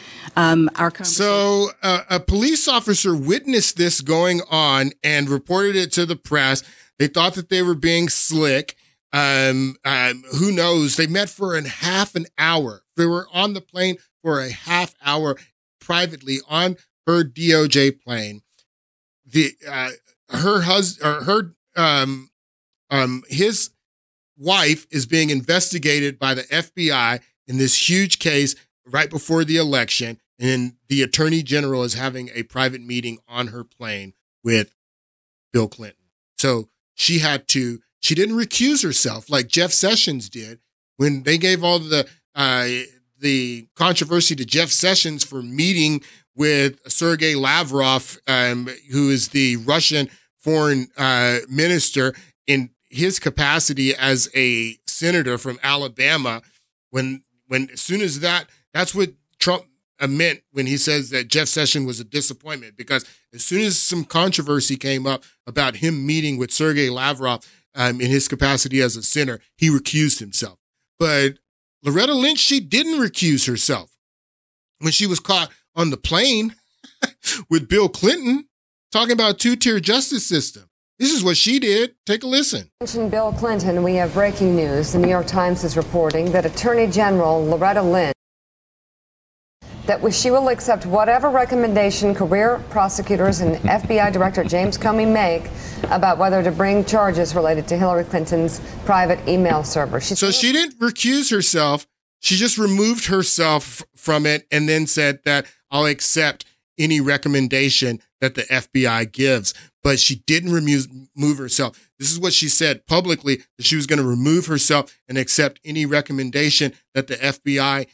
So a police officer witnessed this going on and reported it to the press. They thought that they were being slick. Who knows? They met for half an hour. They were on the plane for a half hour privately on her DOJ plane. His wife is being investigated by the FBI in this huge case right before the election. And the attorney general is having a private meeting on her plane with Bill Clinton. So she didn't recuse herself like Jeff Sessions did when they gave all the controversy to Jeff Sessions for meeting with Sergei Lavrov, who is the Russian foreign minister in his capacity as a senator from Alabama. When as soon as that's what Trump meant when he says that Jeff Sessions was a disappointment, because as soon as some controversy came up about him meeting with Sergei Lavrov in his capacity as a senator, he recused himself. But Loretta Lynch, she didn't recuse herself when she was caught on the plane with Bill Clinton talking about a two-tier justice system. This is what she did. Take a listen. Mention Bill Clinton. We have breaking news. The New York Times is reporting that Attorney General Loretta Lynch that she will accept whatever recommendation career prosecutors and FBI Director James Comey make about whether to bring charges related to Hillary Clinton's private email server. So she didn't recuse herself. She just removed herself from it and then said that I'll accept any recommendation that the FBI gives. But she didn't remove herself. This is what she said publicly, that she was going to remove herself and accept any recommendation that the FBI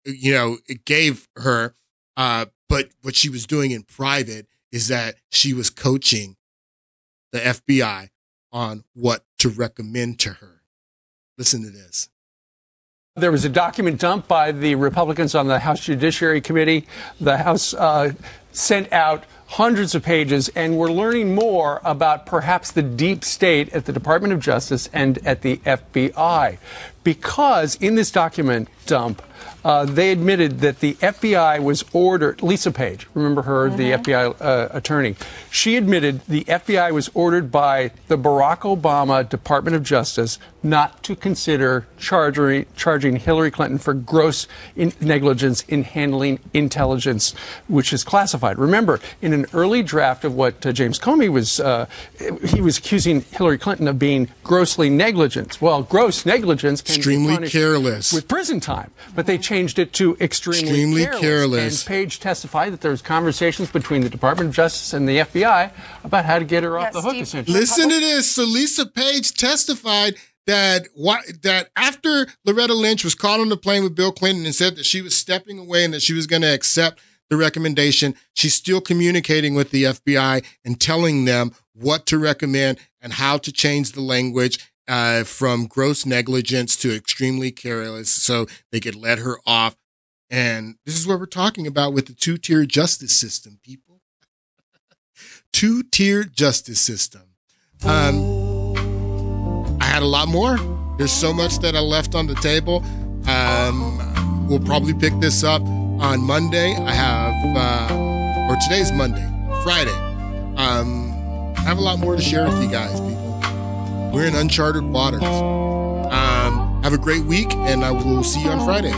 it gave her. But what she was doing in private is that she was coaching the FBI on what to recommend to her. Listen to this. There was a document dumped by the Republicans on the House Judiciary Committee. The House sent out hundreds of pages, and we're learning more about perhaps the deep state at the Department of Justice and at the FBI. Because in this document dump, they admitted that the FBI was ordered, Lisa Page, remember her, the FBI attorney, she admitted the FBI was ordered by the Barack Obama Department of Justice not to consider charging Hillary Clinton for gross negligence in handling intelligence, which is classified. Remember, in an early draft of what James Comey was, he was accusing Hillary Clinton of being grossly negligent. Well, gross negligence can extremely be punished careless with prison time, but they changed it to extremely careless. And Page testified that there was conversations between the Department of Justice and the FBI about how to get her off the hook, essentially. Listen to this. So Lisa Page testified that after Loretta Lynch was caught on the plane with Bill Clinton and said that she was stepping away and that she was going to accept the recommendation, she's still communicating with the FBI and telling them what to recommend and how to change the language from gross negligence to extremely careless so they could let her off And this is what we're talking about with the two-tier justice system, people. Two-tier justice system. I had a lot more. There's so much that I left on the table. We'll probably pick this up on Monday. I have, or today's Monday, Friday. I have a lot more to share with you guys, people. We're in uncharted waters. Have a great week, and I will see you on Friday.